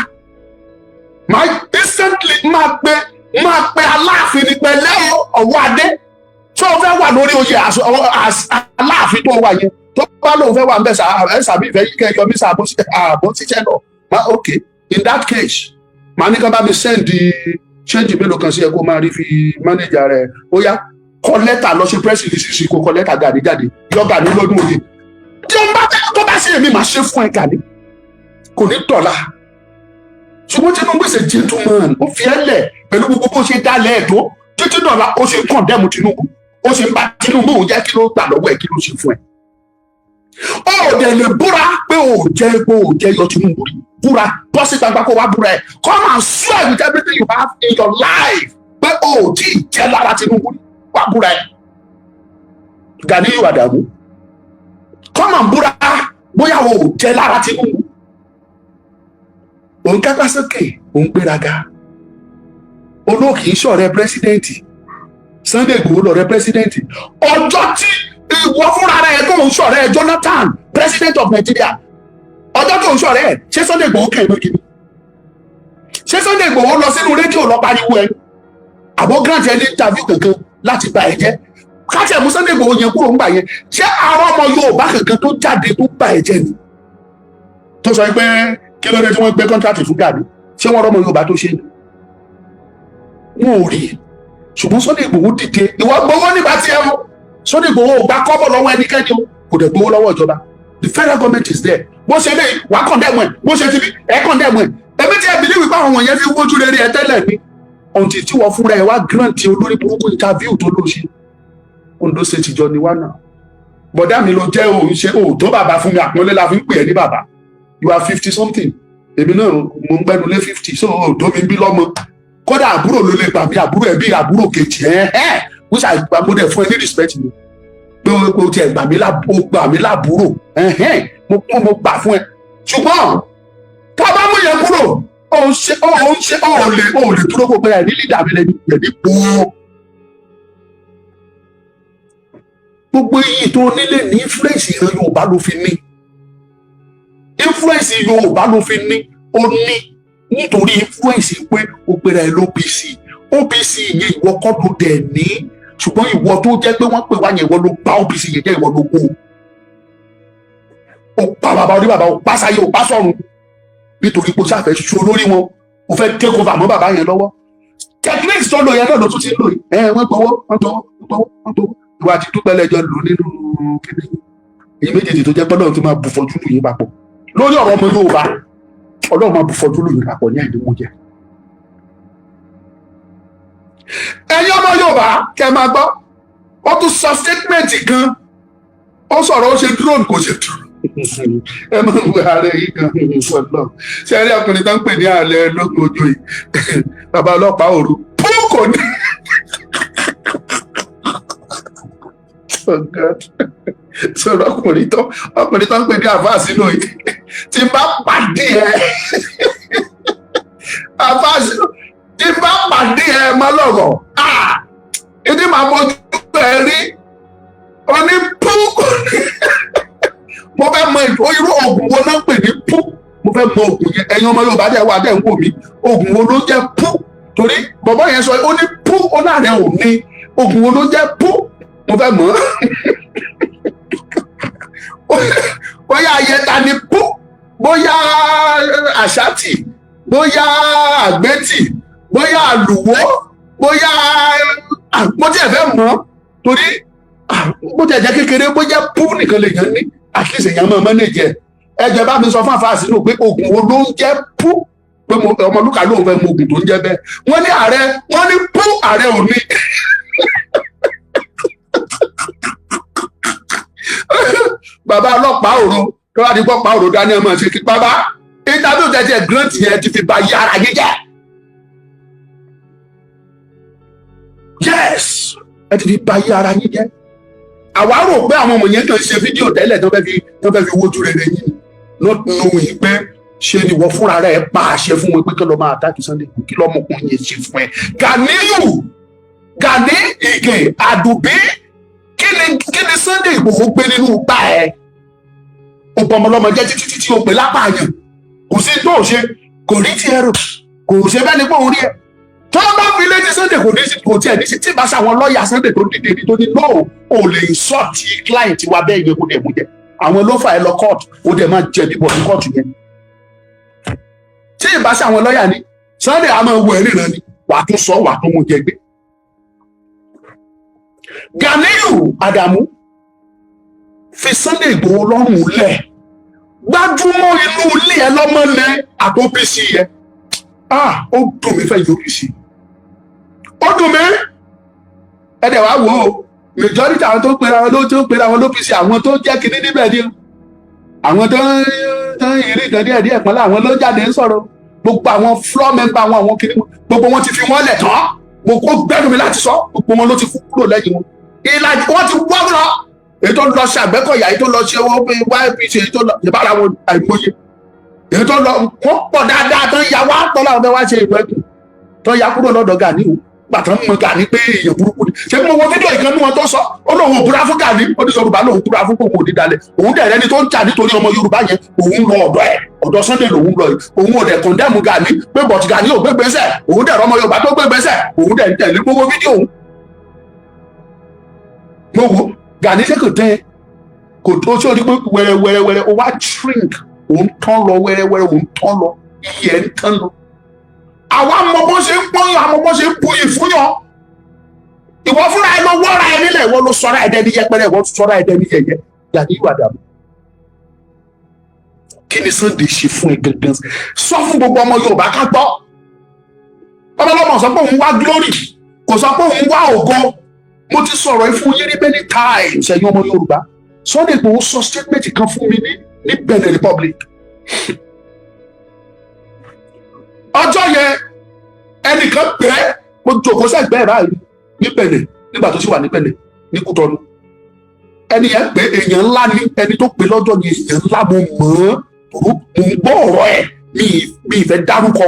Máa instantly máa pe Aláàfin ní pẹ̀lẹ́ ọ̀wọ́ adé. Tó o fẹ́ wà lórí oyè Aláàfin tó wà yẹn. Tó bá lóun fẹ́ wà ń bẹ̀ sàbí ìfẹ́ yìí kẹ́ yọ mí sàbó ṣiṣẹ́ lọ. Okay, in that case, màá ní ká bá mi send change mélòó kan sí ẹ kó máa rí fi manager rẹ ó yá kọ lẹ́tà lọ sí press release kó kọ lẹ́tà Gani jáde yọ Gani lọ́dún òye tí ó bá tó bá sí èmi máa ṣe fún ẹ Gani kò ní dọ̀la. Ṣùgbọ́n Tinubu ṣe gentleman ó fi ẹ́ lẹ̀ pẹ̀lú gbogbo bó ṣe dálẹ̀ ẹ̀ tó títí dọ̀la ó ṣe condemn Tinubu ó ṣe ń bá Tinubu òun jẹ́ kí ló gbà lọ́wọ́ ẹ̀ kí ló ṣe fún ẹ. Ó dẹ̀ lè búra pé ó jẹ́ yọ Tinubu rí búra bọ́ sí gbangba kó wá búra ẹ̀ come and swear with everything you have in your life pé ó tí ì jẹ́ lára Tinubu wá búra ẹ̀. Gani Adams come and búra bóyá ó jẹ́ lára Tinubu. Òun kápá sókè òun gbéraga olóòkì ìṣọ̀rẹ́ pírẹsidẹ́ǹtì Sunday Igboho lọ̀rẹ́ pírẹsidẹ́ǹtì ọjọ́ tí ìwọ fúnra rẹ̀ tó ń ṣọ̀rẹ́ Jonathan president of Nigeria ọjọ́ tó ń ṣọ̀rẹ́ ẹ̀ ṣé Sunday Igboho kẹ́ ẹ̀ lókè ni ṣé Sunday Igboho lọ sínú rédíò lọ pariwo ẹ àbọ̀ grant ẹni interview kankan láti bà ẹ jẹ́ káàtì ẹ̀mú Sunday Igboho yẹn kúrò ń gbà yẹn ṣé àwọn ọmọ Yorùbá kankan tó jáde tó bà ẹ jẹ́ ni tó sọ pé kí ló dé tí wọ́n gbé contract fún Gani ṣé wọ́n rọ́mọ Yorùbá tó ṣe ni wọn ò rí ṣùgbọ́n Sunday Igboho dìde ìwọ gbowó nígbà tí ẹ mú Sunday Igboho gba kọ́bọ̀ lọ́wọ́ ẹnikẹ́ni o kò dẹ̀ gbowó lọ́wọ́ ìjọba. The federal government is there bó ṣe lè wá condemn ẹ̀ bó ṣe ti bí ẹ̀ condemn ẹ̀ ẹ̀mí tí ẹ believe pé àwọn wọ̀nyẹn fi wójú rere ẹ tẹ́lẹ̀ ni until tí wọ́n fúnra ẹ̀ wá grant olórí burúkú interview tó ló ṣe Ondo State ìjọ ni wá náà bọ̀dá mi ló jẹ́ òun ṣe òótọ́ bàbá fún mi àpọ́nlé la fi ń pè ẹ́ ní bàbá you are 50 something èmi náà mo ń gbẹ́nu lé 50 so òótọ́ mi bí lọ́mọ kódà àbúrò ló lè gbà mí àbúrò ẹbí àbúrò kejì wíṣà ìgbàgbọ́dẹ̀ fún ẹ ní respect mi pé o tiẹ̀ gbà mí lábúrò mo gbà fún ẹ ṣùgbọ́n tá a bá mú yẹn kúrò ó lè dúró kó pé ẹ ní lídà mi lẹ́nu ní gbogbo iyì tó nílé ní influence ìran Yorùbá ló fi ní influence Yorùbá ló fi ní ó ní nítorí influence pé ó pera ẹ l'OPC OPC yẹn ìwọ kọ́ ló dẹ̀ ní ṣùgbọ́n ìwọ tó jẹ́ pé wọ́n pè wá yẹn ìwọ ló bá OPC yẹn jẹ́ ìwọ ló kó o pa bàbá orí bàbá o pa sáyé o pa sọ̀run nítorí pé o ṣàfẹ́ ṣo lórí wọn o fẹ́ take over mọ́ bàbá yẹn lọ́wọ́ techniques tó lò yẹn náà ló tún ti lò yìí wọ́n gbowó ìwà àti dúpẹ́ lẹ́jọ́ lò nínú kíni èyí méjèèjì tó jẹ́ pé Ọlọ́run tó máa bù fọ́jú lù yín papọ̀ lórí ọ̀rọ̀ ọmọ Yorùbá Ọlọ́run máa bù fọ́jú lù yín papọ̀ ní àìdíwọ́ jẹ́. ẹ̀yin ọmọ Yorùbá kẹ́ máa gbọ́ ó tún sọ statement kan ó sọ̀rọ̀ ó ṣe drone kò ṣe drone ẹ máa ń wẹ ààrẹ yìí kan fọlọ ṣe rí ọkùnrin tó ń pè ní ààrẹ lóko ojú yìí bàbá ọlọ́pàá òru kò ní. sọ̀rọ̀ ọkùnrin tó ń pè ní àfáà sínú yìí tí bá pàdé ẹ àfáà sínú tí bá pàdé ẹ má lọ̀rọ̀ ìdí màá mójú ẹ rí oní púùkù mo fẹ́ mọ irú oògùn wo náà ń pè ní pú mo fẹ́ mọ oògùn yẹn ẹ̀yin ọmọ Yorùbá dẹ̀ wà dẹ̀ ń wò mí oògùn wo ló jẹ́ pú torí bọ̀bọ̀ yẹn sọ ó ní pú ó láàrẹ̀ ò ní oògùn wo ló jẹ́ pú mo fẹ́ mọ̀ bóyá ayẹta ni pú bóyá àṣàtì bóyá àgbẹ̀tì bóyá àlùwọ́ bóyá mo tiẹ̀ fẹ́ mọ̀ torí bó tiẹ̀ jẹ́ kékeré bóyá pú nìkan lè yàn ní àkíyèsí èèyàn máa mọ́nèjì ẹjẹ bá mi sọ fún àfáà sínú pé oògùn wo ló ń jẹ́ pú pé Ọmọlúkà lóun fẹ́ mọ oògùn tó ń jẹ́ bẹ́ẹ̀ wọ́n ní ààrẹ wọ́n ní pú ààrẹ ò ní. bàbá ọlọ́pàá òru tó wá di gbọ́pàá òru dání ọmọ ṣe kí bàbá interview tẹ̀sí grant yẹn ti fi ba yàrá yé jẹ́. yes ẹ ti fi ba yàrá yé jẹ́. àwa rò pé àwọn ọmọ yẹn kàn ṣe fídíò tẹ́lẹ̀ tó fẹ́ fi wojú rere yìí not knowing pé ṣe ni wọ́n fúnra rẹ̀ pa àṣẹ fún wọn pé kí lọ́ọ́ máa attack Sunday kí lọ́mọkùnrin yẹn ṣe fún ẹ. Gani Ige Adubi kí ni Sunday Igboho gbé nínú gbà ẹ o bọ ọmọlọmọ jẹ títí tí o pè lápàyàn kò sí tó o ṣe kò rí ti ẹrù kò ṣe bẹ́ẹ̀ ni pé òun rí ẹ tó bá fi létí Sunday kò tiẹ̀ ní sí tí bá ṣàwọn lọ́ọ̀yà Sunday tó dìde ní tó ní no o lè insult client wa bẹ́ẹ̀ yẹ kó dẹ̀ mú jẹ àwọn ló fà ẹ lọ court ó dẹ̀ máa jẹ bíbọ̀ ní court yẹn tí ìbá ṣàwọn lọ́ọ̀yà ni Sunday a máa wọ ẹ̀rí rẹ ni wàá tún sọ wàá tún mú jẹ gbé. Ganiyu Adamu fi Sunday Igboho lọ́rùn lẹ̀ gbájúmọ́ inú ilé ẹ lọ́mọlẹ̀ àtọ́pẹ́sì yẹ ó dùn mí fẹ́ yọrí sí ó dùn mí ẹ̀dẹ̀ wá wò ó majority àwọn tó pera wọn lópisi àwọn tó jẹ́ kinní níbẹ̀ ni àwọn tó ń yìnrìn ìtàn díẹ̀ pọ́nlá àwọn ló jáde ń sọ̀rọ̀ gbogbo àwọn floor member àwọn kinní gbogbo wọn ti fi wọ́n lẹ̀ tán gbogbo gbẹ́nu mi láti sọ gbogbo wọn ló ti kú kúrò lẹ́yìn wọn ìlàjì wọn ti wọ́n lọ èyí tó lọ sí Àgbẹ̀kọ̀yà èyí tó lọ sí owó YPC èyí tó lọ ìbára wọn àìmọye èyí tó lọ wọn pọ̀ dáadáa tó ń ya wá tọ́lá ọ̀fẹ́ wá ṣe ìwé ẹ̀kọ́ tó ya kúrò lọ́dọ̀ Gani o gbàtà ń mọ Gani pé èèyàn burúkú ni ṣé mo wo fídíò ìkànnì wọn tó sọ ó lóun ò búra fún Gani ó ní Yorùbá lóun búra fún kòkò dídalẹ̀ òun dẹ̀ rẹ́ni tó ń jà nítorí ọmọ Yorùbá yẹn òun lọ ọ̀dọ̀ Sunday lòun lọ yìí òun ò dẹ̀ kọ̀ndẹ́mù Gani pé bọ̀t Gani ò gbégbèsè òun dẹ̀ rọmọ Yorùbá tó gbégbèsè òun dẹ̀ ń tẹ̀lé gbogbo fídíò òun. mo wo Gani ṣe kò tẹ́ kò tó tí o ní pé wẹ́rẹ́wẹ́rẹ́ o wá shrink òun tán lọ wẹ́rẹ́wẹ́rẹ́ òun tán lọ iye ẹ̀ ń tán lọ. àwa mọ bó ṣe ń pọ́nyàn àmọ́ bó ṣe ń buyì fúnyàn ìwọ fúnra ẹ lọ wọ́ra ẹ nílẹ̀ ìwọ ló sọ́ra ẹ̀ dẹ́ni yẹpẹrẹ ìwọ sọ́ra ẹ̀ dẹ́ni yẹyẹ Ganiyu Adamu. kí ni Sunday ṣe fún ẹ gẹ́gẹ́ sọ fún gbogbo ọmọ Yorùbá ká gbọ́ ọmọlọmọ sọ pé òun wá glory kò sọ pé òun wá ògo mo ti sọ̀rọ̀ fún yín ní many times ẹ̀yin ọmọ Yorùbá Sunday Igboho sọ statement kan fún mi ní Benin Republic ọjọ́ yẹn ẹnìkan bẹ́ẹ̀ mo jòkó sẹ́gbẹ́ báyìí ní Benin nígbà tó sì wà nípẹ̀lẹ̀ ní Kútọ́nù. Ẹni yẹn pé èèyàn ńlá ni ẹni tó pè lọ́jọ́ yẹn, èèyàn ńlá mo mọ̀ ọ́, mo ń gbọ́ ọ̀rọ̀ ẹ̀ mi ìfẹ́ dárúkọ.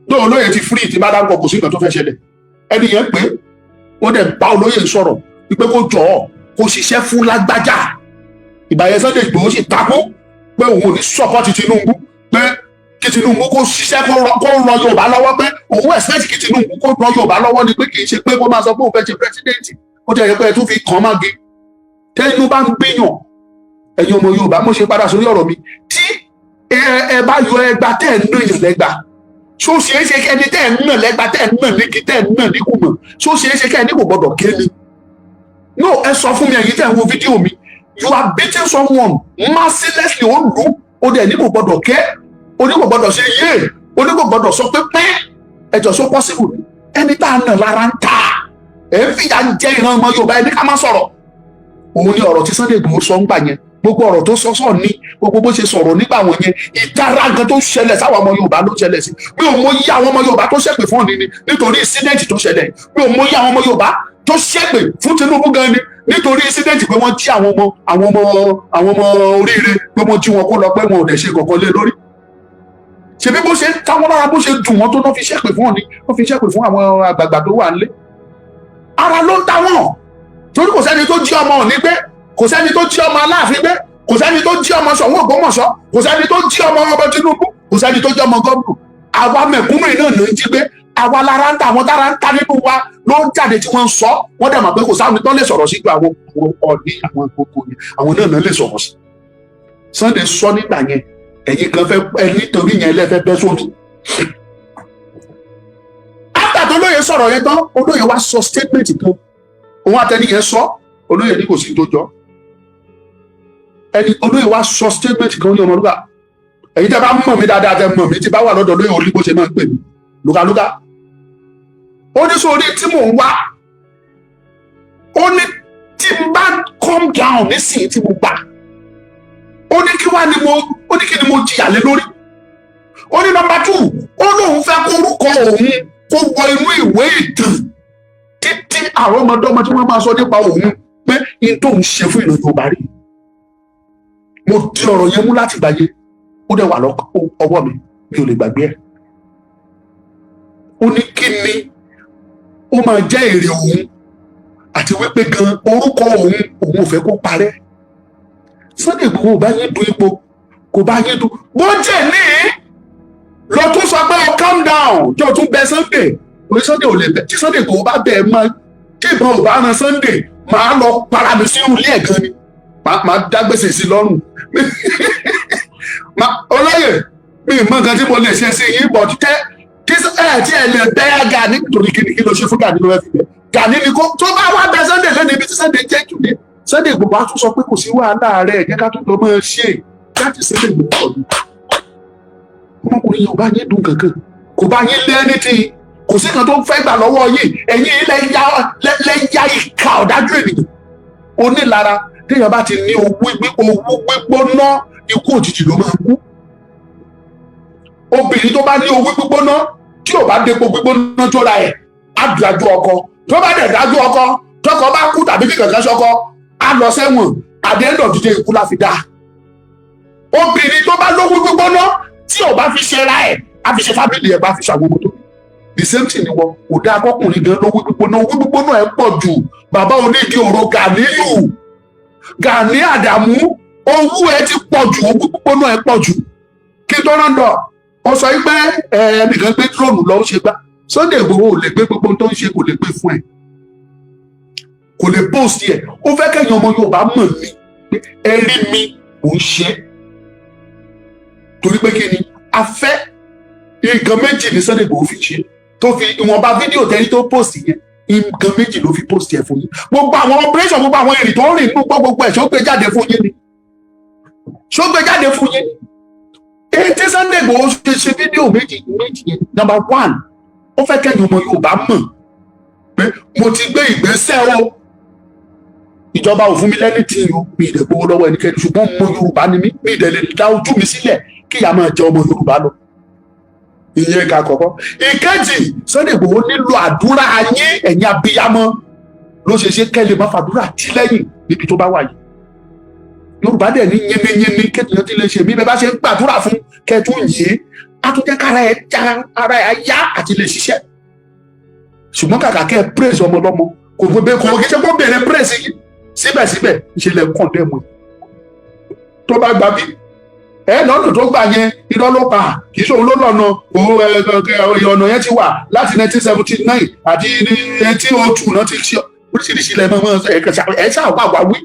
Lóò olóyè ti free ti bá dárúkọ kò sí nǹkan tó fẹ́ ṣẹlẹ̀. Ẹni yẹn pé wọ́n dẹ̀ bá olóyè sọ̀rọ̀ wípé kó jọ kó ṣiṣẹ́ fún lágbájá. Ìgbà yẹn Sunday Igboho sì takú pé òun ò ní sọ́pọ́tì Tinubu, pé kí Tinubu kó ṣiṣẹ́ kó rọ Yorùbá lọ́wọ́, pé òun expect kí Tinubu kó rọ Yorùbá lọ́wọ́ ni, pé kì í ṣe pé kó máa sọ pé òun fẹ́ ṣe pírẹsidẹ́ǹtì. Ó jẹ́ pé ẹ tún fi kàn máa gé. Tẹ́nu bá ń gbìyàn ẹ̀yin ọmọ Yorùbá, mo ṣe padà sórí ọ̀rọ̀ mi, tí ẹ bá yọ ẹgbà tẹ́ ẹ̀ ń náyàn lẹ́gbà, ṣó ṣeé ṣe kẹ́ni tẹ́ ẹ̀ ń nà lẹ́gbà tẹ́ ẹ̀ ń nà nígi tẹ́ ẹ̀ ń nà níkùmọ̀, ṣó ṣeé ṣe kẹ́ni kò gbọdọ̀ ké ni? No, ẹ sọ fún mi ẹ̀yin tẹ́ ẹ̀ ń wo fídíò mi, you are beating someone mercilessly, ó lù ó dẹ̀ ní kò gbọdọ̀ ké, ó ní kò gbọdọ̀ ṣe yé, ó ní kò gbọdọ̀ sọ pé pẹ́ ẹjọ́ sọ possible. Ẹni tá a nà lára ń ta ẹ̀ ń fìyà jẹ ìran ọmọ Yorùbá, ẹni ká má sọ̀rọ̀. Òun ni ọ̀rọ̀ tí Sunday Igboho sọ ń gbà yẹn, gbogbo ọ̀rọ̀ tó sọ ní gbogbo bó ṣe sọ̀rọ̀ nígbà wọn yẹn, ìtara nǹkan tó ṣẹlẹ̀ sáwọn ọmọ Yorùbá ló ṣẹlẹ̀ sí. Mi ò mọ iye àwọn ọmọ Yorùbá tó ṣépè fún Ọọ̀ni ni nítorí incident tó ṣẹlẹ̀. Mi ò mọ iye àwọn ọmọ Yorùbá tó ṣépè fún Tinubu gan ni nítorí incident pé wọ́n jí àwọn ọmọ oríire, pé wọ́n jí wọn kó lọ pé wọn ò dẹ̀ ṣe kankan lé lórí. Ṣèbí bó ṣe táwọn lára bó ṣe dùn wọn tó náà fi ṣépè fún Ọọ̀ni, wọ́n fi ṣépè fún àwọn àgbààgbà tó wà nílé. Ara ló ń ta wọn torí kò sẹ́ni tó jí ọmọ Ọọ̀ni gbé, kò sẹ́ni tó jí ọmọ Aláàfin gbé, kò sẹ́ni tó jí ọmọ Ṣọ̀ún Ògbómọ̀ṣọ́, kò sẹ́ni tó jí ọmọ Tinubu, kò sẹ́ni tó jí ọmọ gómìnà. Àwa mẹ̀kúnnù iná ló ń jí gbé, àwa lára ń ta, àwọn tára ń ta nínú wa ló ń jáde tí wọ́n ń sọ, wọ́n dẹ̀ mọ̀ pé kò sáwọn tó lè sọ̀rọ̀ sí ju àwọn Ọọ̀ni, àwọn gbogbo yẹn, àwọn náà lè sọ̀rọ̀ sí. Sunday sọ nígbà yẹn, ẹ̀yin kan fẹ́ ẹ nítorí yẹn lẹ́fẹ́ bẹ́ sódù. After tó lóye sọ̀rọ̀ yẹn tán, olóye wá sọ statement kan, òun àtẹni yẹn sọ, olóye ní kò sí tó jọ. Ẹni olóyè wa sọ statement kan ní Ọmọlúkà, èyí tẹ́ bá mọ̀ mí dáadáa tẹ́ mọ̀ mí tí bá wà lọ́dọ̀ olóyè orí bó ṣe máa ń pè mí lúkálúkà. Ó ní sórí tí mò ń wá, ó ní tí n bá calm down nísìnyí tí mo gbà, ó ní kí ni mo jìyà lé lórí. Ó ní number 2, ó lóun fẹ́ kórúkọ òun kó wọ inú ìwé ìtàn títí àwọn ọmọdọ́mọ tí wọ́n máa sọ nípa òun pé in tó ń ṣe fún ìlú Yorùbá rí. Mo di ọ̀rọ̀ yẹn mú láti gbàyè, ó dẹ̀ wà ọwọ́ mi ò lè gbàgbé ẹ̀. Ó ní kí ni ó máa jẹ́ èrè òun àti wípé gan orúkọ òun ò fẹ́ kó parẹ́. Sunday Igboho bá yín du ipò, kò bá yín du bó jẹ́ ní lọ tún sọ pé calm down tí o tún bẹ Sunday, orí Sunday ò lè bẹ, tí Sunday Igboho bá bẹ ẹ máa tí ìbọn ò bá ran Sunday máa lọ para mi sínú ilé ẹ̀ gan ni, máa dá gbèsè sí lọ́rùn. Olóyè mi mọ nǹkan tí mo lè ṣe sí yín bọ̀ tí ẹ lè bẹ́ Gani nítorí kí ló ṣe fún Gani ló fẹ́ fi bẹ́ Gani ni kó tó bá wá bẹ Sunday lẹ́nu ibi tí Sunday jẹ́ jù ní. Sunday Igboho á tún sọ pé kò sí wàhálà rẹ̀ jẹ́ ká tún lọ máa ṣe láti Sunday Igboho ọ̀dùn. Ọmọkùnrin yóò bá yín dùn kankan, kò bá yín lé ní ti, kò sí kan tó ń fẹ́ gbà lọ́wọ́ yìí, ẹ̀yin lẹ́yà ìka ọ̀dájú ènìyàn onílara. Téèyàn bá ti ní owó gbígbóná, ikú òjijì ló máa kú. Obìnrin tó bá ní owó gbígbóná tí ò bá dépo gbígbóná tó ra ẹ̀ á dájú ọkọ, tó bá dẹ̀ dájú ọkọ tọkọ bá kú tàbí kí kankan ṣọkọ á lọ sẹ́wọ̀n, àdéhùn dídé ikú la fi dá. Obìnrin tó bá lówó gbígbóná tí ò bá fi ṣe ra ẹ̀ á fi ṣe fábìlì ẹ̀ bá fi ṣàwọn ọmọ tó bí. The same thing ni wọn kò dá akọkùnrin gan lówó gbígbóná, owó gbígbóná ẹ̀ pọ̀ jù. Bàbá onídìí òrò Gani Adamu, owó ẹ ti pọ̀ jù, owó gbígbóná ẹ pọ̀ jù. Kí tó rán dọ̀, ó sọ pé ẹnìkan gbé drone lọ ó ṣe gbá. Sunday Igboho ò lè gbé gbogbo tó ń ṣe, kò lè gbé fún ẹ, kò lè post yẹ. Ó fẹ́ kẹ́yìn ọmọ Yorùbá mọ̀ mí pé ẹ rí mi ò ń ṣe, torí pé kí ni a fẹ́ nǹkan méjì ní Sunday Igboho fi ṣe, tó fi ìwọ̀nba fídíò tẹ́lí tó post yẹn, nǹkan méjì ló fi post ẹ̀ fún yín. Gbogbo àwọn operation, gbogbo àwọn èrè tó ń rìn nínú gbogbo ẹ̀ ṣó gbé jáde fún yín ni, ṣó gbé jáde fún yín. Èyí tí Sunday Igboho ṣe fídíò méjì yẹn, number 1, ó fẹ́ kẹ́yìn ọmọ Yorùbá mọ̀ pé mo ti gbé ìgbésẹ̀ o, ìjọba ò fún mi lẹ́ni tí mi ìdẹ̀ gbowó lọ́wọ́ ẹnikẹ́ni, ṣùgbọ́n ọmọ Yorùbá ni mí, mi ìdẹ̀ lè dá ojú mi sílẹ̀ kí ìyá máa jẹ ọmọ Yorùbá lọ. Ìyẹn ká kọ́kọ́. Ìkejì, Sunday Igboho nílò àdúrà yín, ẹ̀yin abiyamọ, ló ṣe ṣe kẹ́lẹ́ má fàdúrà tí lẹ́yìn níbi tó bá wà yìí. Yorùbá dẹ̀ ní yẹniyẹni kéèyàn ti lè ṣe mí bẹ́ẹ̀ bá ṣe ń gbàdúrà fún kẹ́ẹ̀tún yìí á tún jẹ́ kára ẹ̀ já ara ẹ̀ yá àti lè ṣiṣẹ́. Ṣùgbọ́n kàkà kẹ́ ẹ praise ọmọ lọ́mọ kò gbé kò kí ṣe kó bẹ̀rẹ̀ praise yìí síbẹ̀síbẹ̀ ìṣẹ̀lẹ̀ kàn dẹ́mu tó bá gbà bí lọ́nà tó gbà yẹn irọ́ ló pa kì í ṣòun ló lọ́nà ọ̀nà yẹn ti wà láti 1979 àti 1802 náà ti ṣe oríṣiríṣi ilẹ̀ mọ́ ẹ̀ ṣáà wà wá wí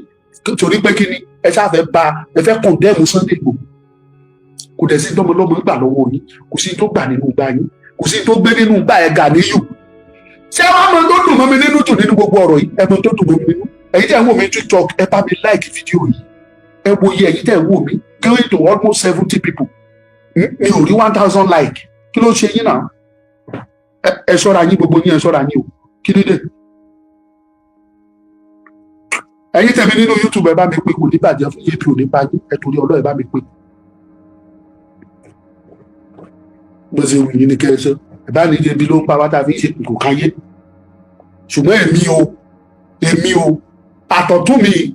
torí pé kí ni ẹ ṣáà fẹ́ ba ẹ fẹ́ kọ̀ndẹ́mù Sunday Igboho kò dẹ̀ sí tọ́mọlọ́mọ gbà lọ́wọ́ yín kò sí tó gbà nínú gbà yín kò sí tó gbé nínú gbà ẹ̀ Ganiyu ṣé wàá mọ tó dùn mọ́ mi nínú tù nínú gbogbo ọ̀rọ̀ yìí ẹ mọ tó dùn mọ́ mi nínú ẹ̀yin tẹ̀ ń wò mí TikTok ẹ bá mi like fídíò yìí ẹ wo iye ẹ̀yin tẹ̀ ń wò mí going to almost 70 people mi ò rí 1000 like kí ló ṣe yín náà ẹ ṣọ́ra yín gbogbo yín ẹ ṣọ́ra yín o kí ló dé ẹ̀yin tẹ̀mí nínú YouTube ẹ bá mi pé kò ní bàjẹ́ fún yéèpì ò ní bá yín ẹ torí Ọlọ́run ẹ bá mi pé bó ṣe wù yín ní kẹsàn ẹ bá ní ibi ló ń pa wá tàbí ṣe kò káyé ṣùgbọ́n èmi o àtọ̀tún mi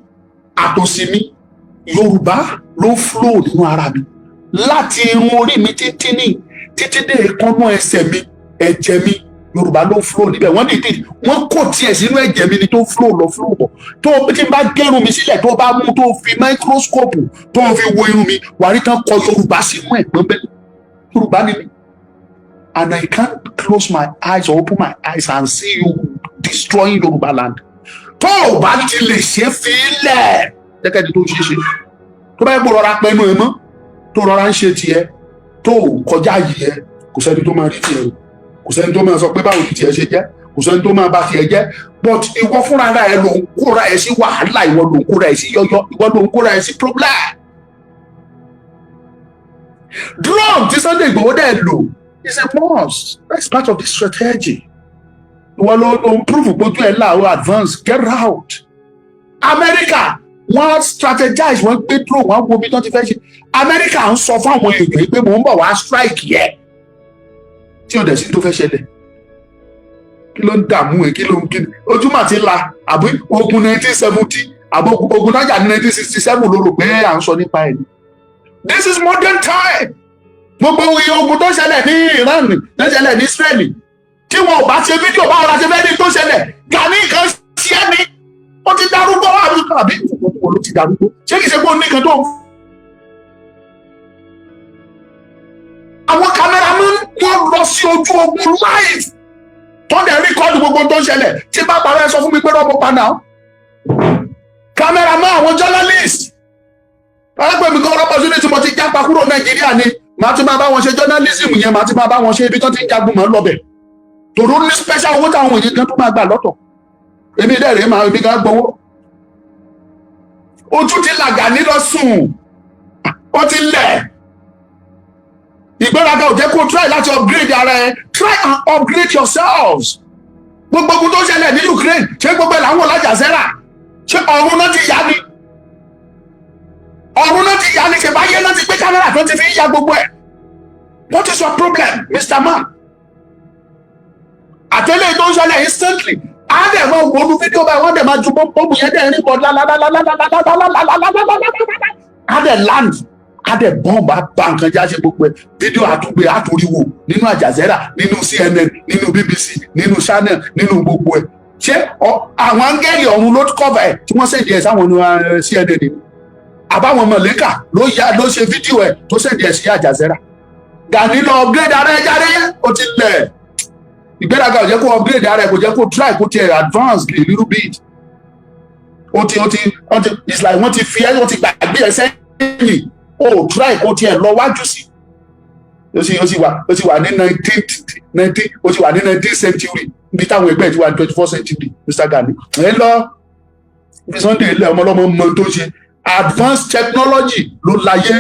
àtòsí mi Yorùbá ló flow nínú ara mi láti irun orí mi títí dé èékánná ẹsẹ̀ mi ẹ̀jẹ̀ mi Yorùbá ló flow níbẹ̀ wọ́n kò tiẹ̀ sínú ẹ̀jẹ̀ mi ni tó flow bọ̀ tó tí n bá gẹ́rùn mi sílẹ̀ tó bá mú tó fi microscope tó fi wo irun mi wà á rí tán kọ Yorùbá sínú ẹ̀gbọ́n bẹ́ẹ̀ Yorùbá ni mi and I can't close my eyes or open my eyes and see you destroying Yorùbá land tó o bá ti lè ṣe fílẹ̀ gẹ́gẹ́ bí tó ṣe ṣe tó bá yẹ kó rọra pẹnu ẹ mọ́ tó rọra ń ṣe tiẹ̀ tó kọjá yìí ẹ kò sẹ́ni tó máa rí tiẹ̀ kò sẹ́ni tó máa sọ pé báwo ni tiẹ̀ ṣe jẹ́ kò sẹ́ni tó máa bá tiẹ̀ jẹ́ but ìwọ fúnra ẹ ló ń kóra ẹ sí wàhálà ìwọ ló ń kóra ẹ sí yọyọ ìwọ ló ń kóra ẹ sí problem. Drug tí Sunday Igboho dẹ̀ lò is a must that's part of the strategy. Ìwọ ló ń prove pójú ẹ̀ láàrú advance get out. America wọ́n strategize wọ́n gbé drone wọ́n wo bí wọ́n ti fẹ́ ṣe America ń sọ fún àwọn èèyàn pé mò ń bọ̀ wá strike yẹ tí o dẹ̀ sí tó fẹ́ ṣẹlẹ̀ kí ló ń dààmú ẹ kí ló ń kí ojúmọ̀ àti la àbí ogun 1970 àbí ogun nájà ní 1967 ló rò pé à ń sọ nípa ẹ̀ ni this is modern time gbogbo ogun tó ṣẹlẹ̀ ní Iran tó ṣẹlẹ̀ ní Israeli tí wọn ò bá ṣe fídíò báwo la ṣe fẹ́ ní tó ṣẹlẹ̀ Gani kan ṣe é ní ó ti darúgbó àbí ló ti darúgbó ṣé kìí ṣe pé ó ní kan tó àwọn cameraman wọ́n lọ sí ojú ogun live tó dẹ̀ rìkọ́dù gbogbo tó ń ṣẹlẹ̀ tí bá parẹ́ sọ fún mi pé rọ́bù padà cameraman àwọn journalist ọlọ́pàá mi kan opportunity mo ti jápa kúrò Nàìjíríà ni màá ti máa bá wọn ṣe journalism yẹn màá ti máa bá wọn ṣe ibi tó ti ń jagun mọ́ lọ́bẹ̀ tòró ní special owó táwọn èèyàn kan tó máa gbà lọ́tọ̀ èmi dẹ̀rẹ̀ máa ibi ká gbowó ojú ti làgà nílọ sùn ó ti lẹ̀ ìgbéraga ò jẹ́ kó try láti upgrade ara ẹ try and upgrade yourselves gbogbo ogun tó ṣẹlẹ̀ ní Ukraine ṣé gbogbo ẹ̀ làwọn Al-Jazeera ṣé ọ̀run náà ti yá ni ṣe báyé náà ti gbé kámẹ́rà tó ti fi ń ya gbogbo ẹ̀ what is your problem Mr. Man àtẹlẹ́ tó ń ṣẹlẹ̀ instantly á dẹ̀ máa wo olú fídíò báyìí wọ́n dẹ̀ máa ju bọ́ọ̀bù yẹn dẹ̀ rìn bọ̀ á dẹ̀ land á dẹ̀ bọ́ọ̀bù bá nǹkan já ṣe gbogbo ẹ̀ fídíò àtúgbè àtúríwò nínú Al-Jazeera nínú CNN nínú BBC nínú Channel nínú gbogbo ẹ̀ ṣé àwọn áńgẹ́lì ọ̀run ló cover ẹ̀ tí wọ́n sẹ̀dí ẹ̀ sáwọn CNN ni àbáwọn mọ̀lẹ́kà ló ṣe fídíò ẹ̀ tó sẹ̀dí ẹ̀ sí Al-Jazeera Gani lọ upgrade ara ẹ̀ jáde ó ti lẹ̀ ìgbéraga ò jẹ́ kó upgrade ara ẹ̀ kò jẹ́ kó try kó tiẹ̀ advance a little bit ó ti it's like wọ́n ti fi ẹ́ wọ́n ti gbàgbé ẹ sẹ́yìn ó try kó tiẹ̀ lọ wájú sí ó ti wà ní 19th century níbi táwọn ẹgbẹ́ ti wà ní 24th century Mr. Gani ẹ lọ bí Sunday ilé ọmọlọ́mọ mọ tó ṣe advanced technology ló láyé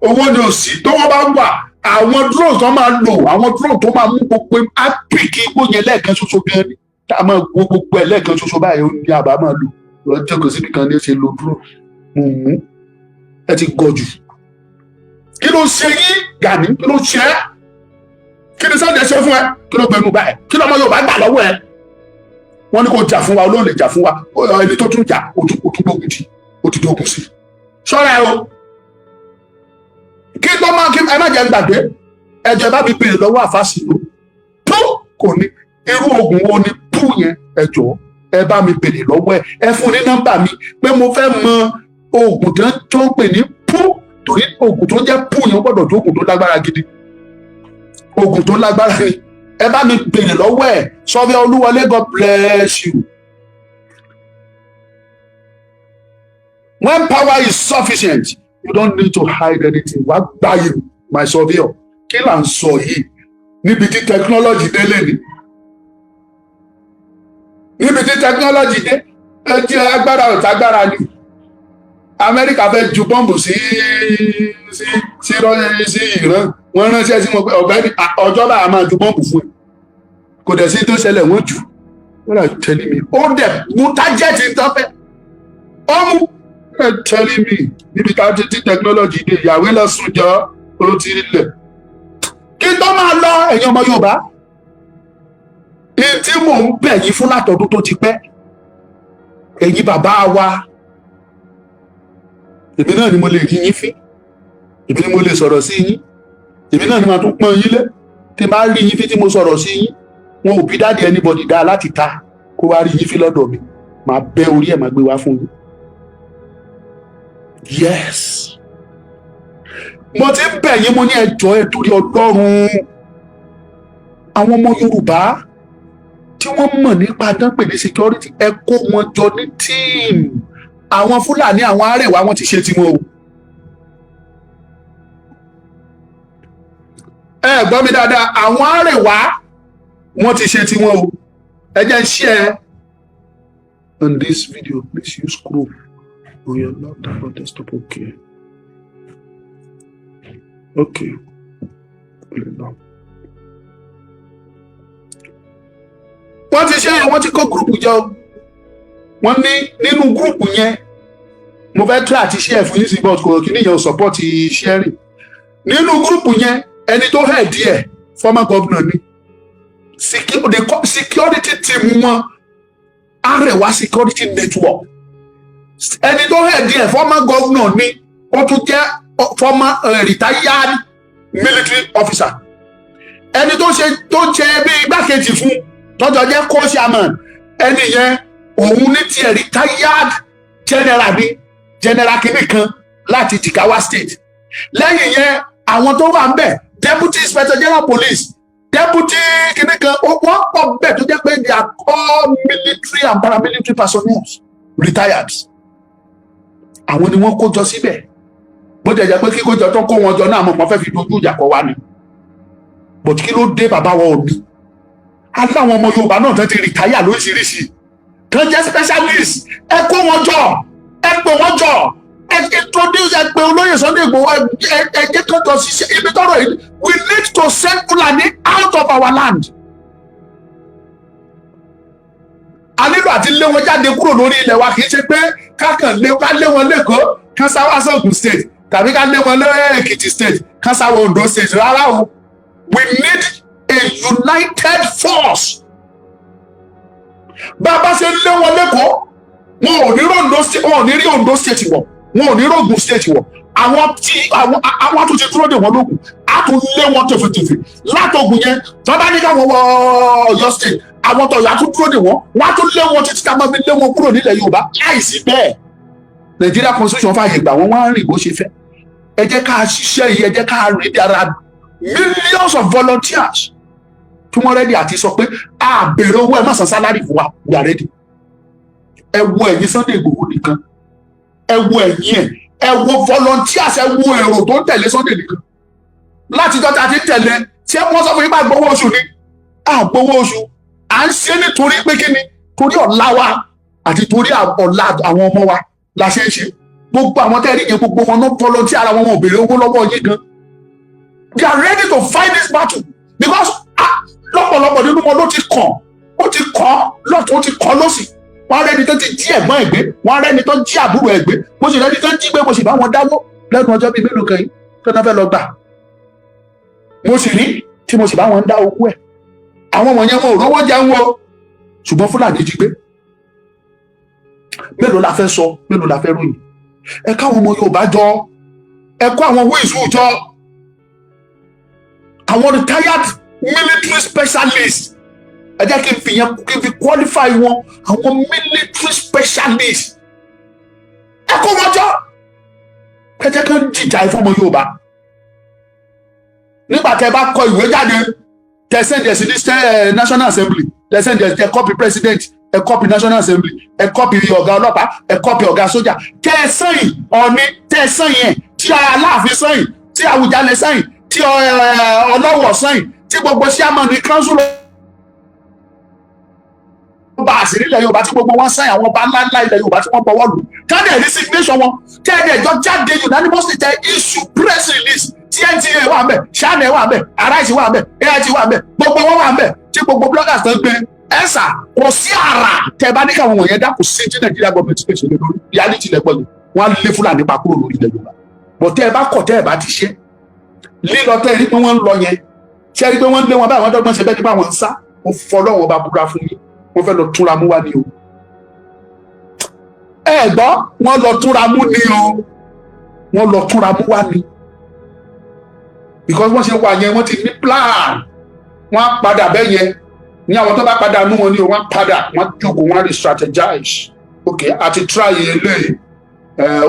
owó ni ò sí tó wọ́n bá wà àwọn drones tó máa lò àwọn drones tó máa mú gbogbo ápìkì igbó yẹn lẹ́ẹ̀kan ṣoṣo gan ni tá a máa wo gbogbo ẹ̀ lẹ́ẹ̀kan ṣoṣo báyìí ó ní àbá máa lò lọ́jọ́ kan síbi kan ní ó ṣe lo drone mú ẹ ti gọ̀ jù kí ló ṣe yín Gani kí ló ṣe é kí ni Sunday ṣe fún ẹ kí ló gbẹnu báyìí kí lọ́mọ Yorùbá gbà lọ́wọ́ ẹ wọ́n ní kò jà fún wa olóòlè jà fún wa ẹni tó tún jà ó tún gbógun tì ó ti dógun sí ṣọ́ra ẹ o kí tó máa kí ẹ má jẹ́ gbàgbé ẹjọ́ bá mi béèrè lọ́wọ́ àfàsì ló tó kò ní irú oògùn wo ni pú yẹn ẹjọ́ ẹ bá mi béèrè lọ́wọ́ ẹ fún ní nọ́mbà mi pé mo fẹ́ mọ oògùn tó ń pè ní pú torí oògùn tó jẹ́ pú yẹn gbọ́dọ̀ tó oògùn tó lágbára gidi oògùn tó lágbára ni ẹ bá mi béèrè lọ́wọ́ ẹ Sọfíà Olúwọlé, God bless you. When power is sufficient, you don't need to hide anything. Wàá gbáyé my Sọfíà kí là ń sọ yìí níbi tí technology dé lé ní níbi tí technology dé ẹ jẹ́ agbára ọ̀tá agbára ni Amẹ́ríkà fẹ́ ju bọ́ǹbù sí Ìran wọ́n ránṣẹ́ sí wọn pé ọ̀gbẹ́ni ọjọ́ bá a máa ju bọ́ǹbù fún ẹ kò dẹ̀ sí tó ṣẹlẹ̀ wọ́n jù wọ́n rà tẹ́lẹ̀ mi ó dẹ̀ mú tájẹ́tì tán fẹ́ ó mú tẹ́lẹ̀ mi níbi ká títí technology dé ìyàwó lọ́sùn jọ ó ti rílẹ̀ kí tó máa lọ ẹ̀yin ọmọ Yorùbá tí mò ń bẹ̀ yín fún látọdún tó ti pẹ́ ẹ̀yin bàbá wa èmi náà ni mo lè rí yín fín èmi ni mo lè sọ̀rọ̀ sí yín èmi náà ni màá tún pọ́n yín lé tí bá rí yín fín tí mo sọ̀rọ̀ sí yín wọn ò bí dáàdi anybody dá láti ta kó wá rí yín fín lọ́dọ̀ mi màá bẹ́ orí ẹ̀ máa gbé wá fún yín. Yes mo ti ń bẹ̀ yín mo ní ẹjọ́ ẹ̀ torí Ọlọ́run àwọn ọmọ Yorùbá tí wọ́n mọ̀ nípa dánpè ní security ẹ kó wọn jọ ní tíìmù àwọn Fúlàní àwọn Arẹwà wọn ti ṣe tiwọn o ẹ gbọ́ mi dáadáa àwọn Arẹwà wọn ti ṣe tiwọn o ẹ jẹ́ share on this video please use Chrome on your laptop or desktop. Okay wọ́n ti ṣe wọ́n ti kó gúrùpù jọ wọ́n ní nínú gúrùpù yẹn mo fẹ́ try àti share fún yín sí but kò kí nìyẹn support sharing nínú gúrùpù yẹn ẹni tó head díẹ̀ former governor ni security team wọn Arewa security network ẹni tó head díẹ̀ former governor ni ó tún jẹ́ former retired military officer ẹni tó ṣe bí igbákejì fún tọ́jọ́ jẹ́ co-chairman ẹni yẹn òun ní tiẹ̀ retired general ní general kìíní kan láti Jigawa state lẹ́yìn yẹn àwọn tó wà ń bẹ̀ deputy inspector general police deputy kìíní kan wọ́n pọ̀ bẹ́ẹ̀ tó jẹ́ pé they are all military and paramilitary personnel retired àwọn ni wọ́n kó jọ síbẹ̀ bó jẹ́ jẹ́ pé kíkójọ tó kó wọn jọ náà mọ̀ fẹ́ fi dojú ìjà kọ wá ni but kí ló dé bàbá wọn ò ní aláwọn ọmọ Yorùbá náà tán ti rìtáyà lóríṣiríṣi kan jẹ́ specialist ẹ kó wọn jọ ẹ pè wọn jọ ẹ introduce ẹ pé olóyè Sunday Igboho ẹ jẹ́ kán jọ ṣiṣẹ́ ibi tọ́rọ̀ yìí we need to send Fulani out of our land. a nílò àti lé wọn jáde kúrò lórí ilẹ̀ wa kì í ṣe pé ká lé wọn lẹ́kọ̀ọ́ kán sáwá sọ̀gùn state tàbí ká lé wọn lẹ́rẹ́ Èkìtì state kán sáwọ́ Ondo state rárá o we need a united force. Bàbá ṣe lé wọn lẹ́kọ̀ọ́ wọn ò ní rí Ondo state wọ̀ wọn ò ní rí Ògùn state wọ̀ àwọn tó ti dúró dè wọ́n lógun á tún lé wọn tòfètòfè látògùn yẹn tó bá ní káwọn wọ Ọ̀yọ́ state àwọn tọ̀yọ̀ á tún dúró dè wọ́n á tún lé wọn títí ká máa fi lé wọn kúrò nílẹ̀ Yorùbá láìsí bẹ́ẹ̀ Nigeria constitution fààyè gbà wọ́n á rìn bó ṣe fẹ́ ẹ jẹ́ ká ṣiṣẹ́ yìí ẹ jẹ́ ká rí dára millions of volunteers tí wọ́n rẹ́dí àti sọ pé a bèrè owó ẹ má san sálárì fún wa we are ready. ẹ wo ẹ̀yin Sunday Igboho nìkan ẹ wo ẹ̀yin ẹ wo volunteers ẹ wo èrò tó ń tẹ̀lé Sunday nìkan láti jọ́ta ti tẹ̀lé tí wọ́n sọ fún yín bá gbowó oṣù ni a gbowó oṣù à ń ṣe nítorí pé kí ni torí ọ̀la wa àti torí ọ̀la àwọn ọmọ wa la ṣe ń ṣe gbogbo àwọn tẹ́rì yẹn gbogbo wọn náà volunteer ara wọn ò béèrè owó lọ́wọ́ yín gan they are ready to fight this battle because lọ́pọ̀lọpọ̀ nínú wọn ló ti kàn ó ti kọ́ lọ́sì wọ́n rẹ́ni tó ti jí ẹ̀gbọ́n ẹ̀gbẹ́ wọ́n rẹ́ni tó jí àbúrò ẹ̀gbẹ́ mo sì rẹ́ni tó jí gbé mo sì bá wọn dáwó lẹ́nu ọjọ́ bíi mélòó kan yìí tó náà fẹ́ lọ gbà mo sì rí tí mo sì bá wọn dá owó ẹ̀ àwọn wọ̀nyẹn wọn ò rówó jẹun o ṣùgbọ́n Fúlàní jí gbé. Mélòó la fẹ́ sọ, mélòó la fẹ́ ròyìn. Ẹ káwọn ọmọ Yorùbá jọ, ẹ kó àwọn wíìsù jọ, àwọn retired military specialists, ẹ jẹ́ kí n fi qualify wọn, àwọn military specialists, ẹ kó wọn jọ, ẹ jẹ́ kí n jìjà ìfọmọ Yorùbá. Nígbà tẹ́ bá kọ ìwé jáde, tẹ́ send ẹ̀ sí National Assembly, tẹ́ send ẹ̀ tẹ́ copy president, ẹ copy National Assembly, ẹ copy ọ̀gá ọlọ́pàá, ẹ copy ọ̀gá sójà, tẹ́ ẹ sẹ́yìn Ọọ̀ni, tẹ́ ẹ sẹ́yìn ẹ̀, tí Aláàfin sẹ́yìn, tí Àwùjalẹ̀ sẹ́yìn, tí Ọlọ́wọ̀ sẹ́yìn, tí gbogbo chairman ní council ọba àṣírí ilẹ̀ Yorùbá tí gbogbo wọn sẹ́yìn, àwọn ọba ńláńlá ilẹ̀ Yorùbá tí wọ́n bọwọ́ lù, káàdì resignation wọn, tẹ́ ẹ jọ jáde unanimously tẹ́ issue press release, TNTA wà ńbẹ̀, Channel wà ńbẹ̀, Arise wà ńbẹ̀, AIT wà ńbẹ̀, gbogbo wọn wà ńbẹ̀, tí gbogbo bloggers tó ń gbé ẹ̀sà kò sí àrà tẹ́ bá ní káwọn wọ̀nyẹn dá kò sí tí Nàìjíríà gọ́ọ̀mẹ̀ntì pèsè lé lórí reality lẹ́pọ̀ yìí wọ́n á lé Fúlàní pa kúrò lórí ilẹ̀ Yorùbá. Bọ̀ tẹ́ ẹ bá kọ̀ tẹ́ ẹ bá ti ṣe lílọ tẹ́ ẹ rí pé wọ́n ń lọ yẹn, ṣé ẹ rí pé wọ́n ń lé wọn báyìí wọ́n dọ́gbọ́n ṣe bẹ́ẹ̀ nípa wọn ń sá, wọ́n fọlọ́wọ́n bá búra fún yín, wọ́n fẹ́ lọ túnra mú wá ní o. Ẹ gbọ́ wọ́n lọ túnra mú ní o, wọ́n lọ túnra mú wá ní. Because wọ́n ṣe wà yẹn wọ́n ti ní plan, wọ́n á padà bẹ́ẹ̀ yẹn ní àwọn tó bá padà nú wọn ní o, wọ́n padà wọ́n jókòó wọ́n re-strategize. Ok, àti try eléyìí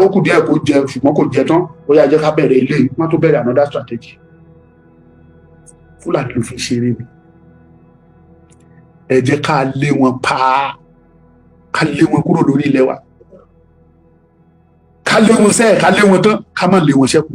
ó kù díẹ̀ kó jẹ ṣùgbọ́n kò jẹ tán, ó yá jẹ́ ká bẹ̀rẹ̀ eléyìí, wọ́n tó bẹ̀rẹ̀ another strategy. Fúlàní ló fi ṣeré ni. Ẹ jẹ́ ká lé wọn pa, ká lé wọn kúrò lórí ilẹ̀ wa, ká lé wọn sẹ́ẹ̀, ká lé wọn tán, ká má lé wọn ṣẹ́kù.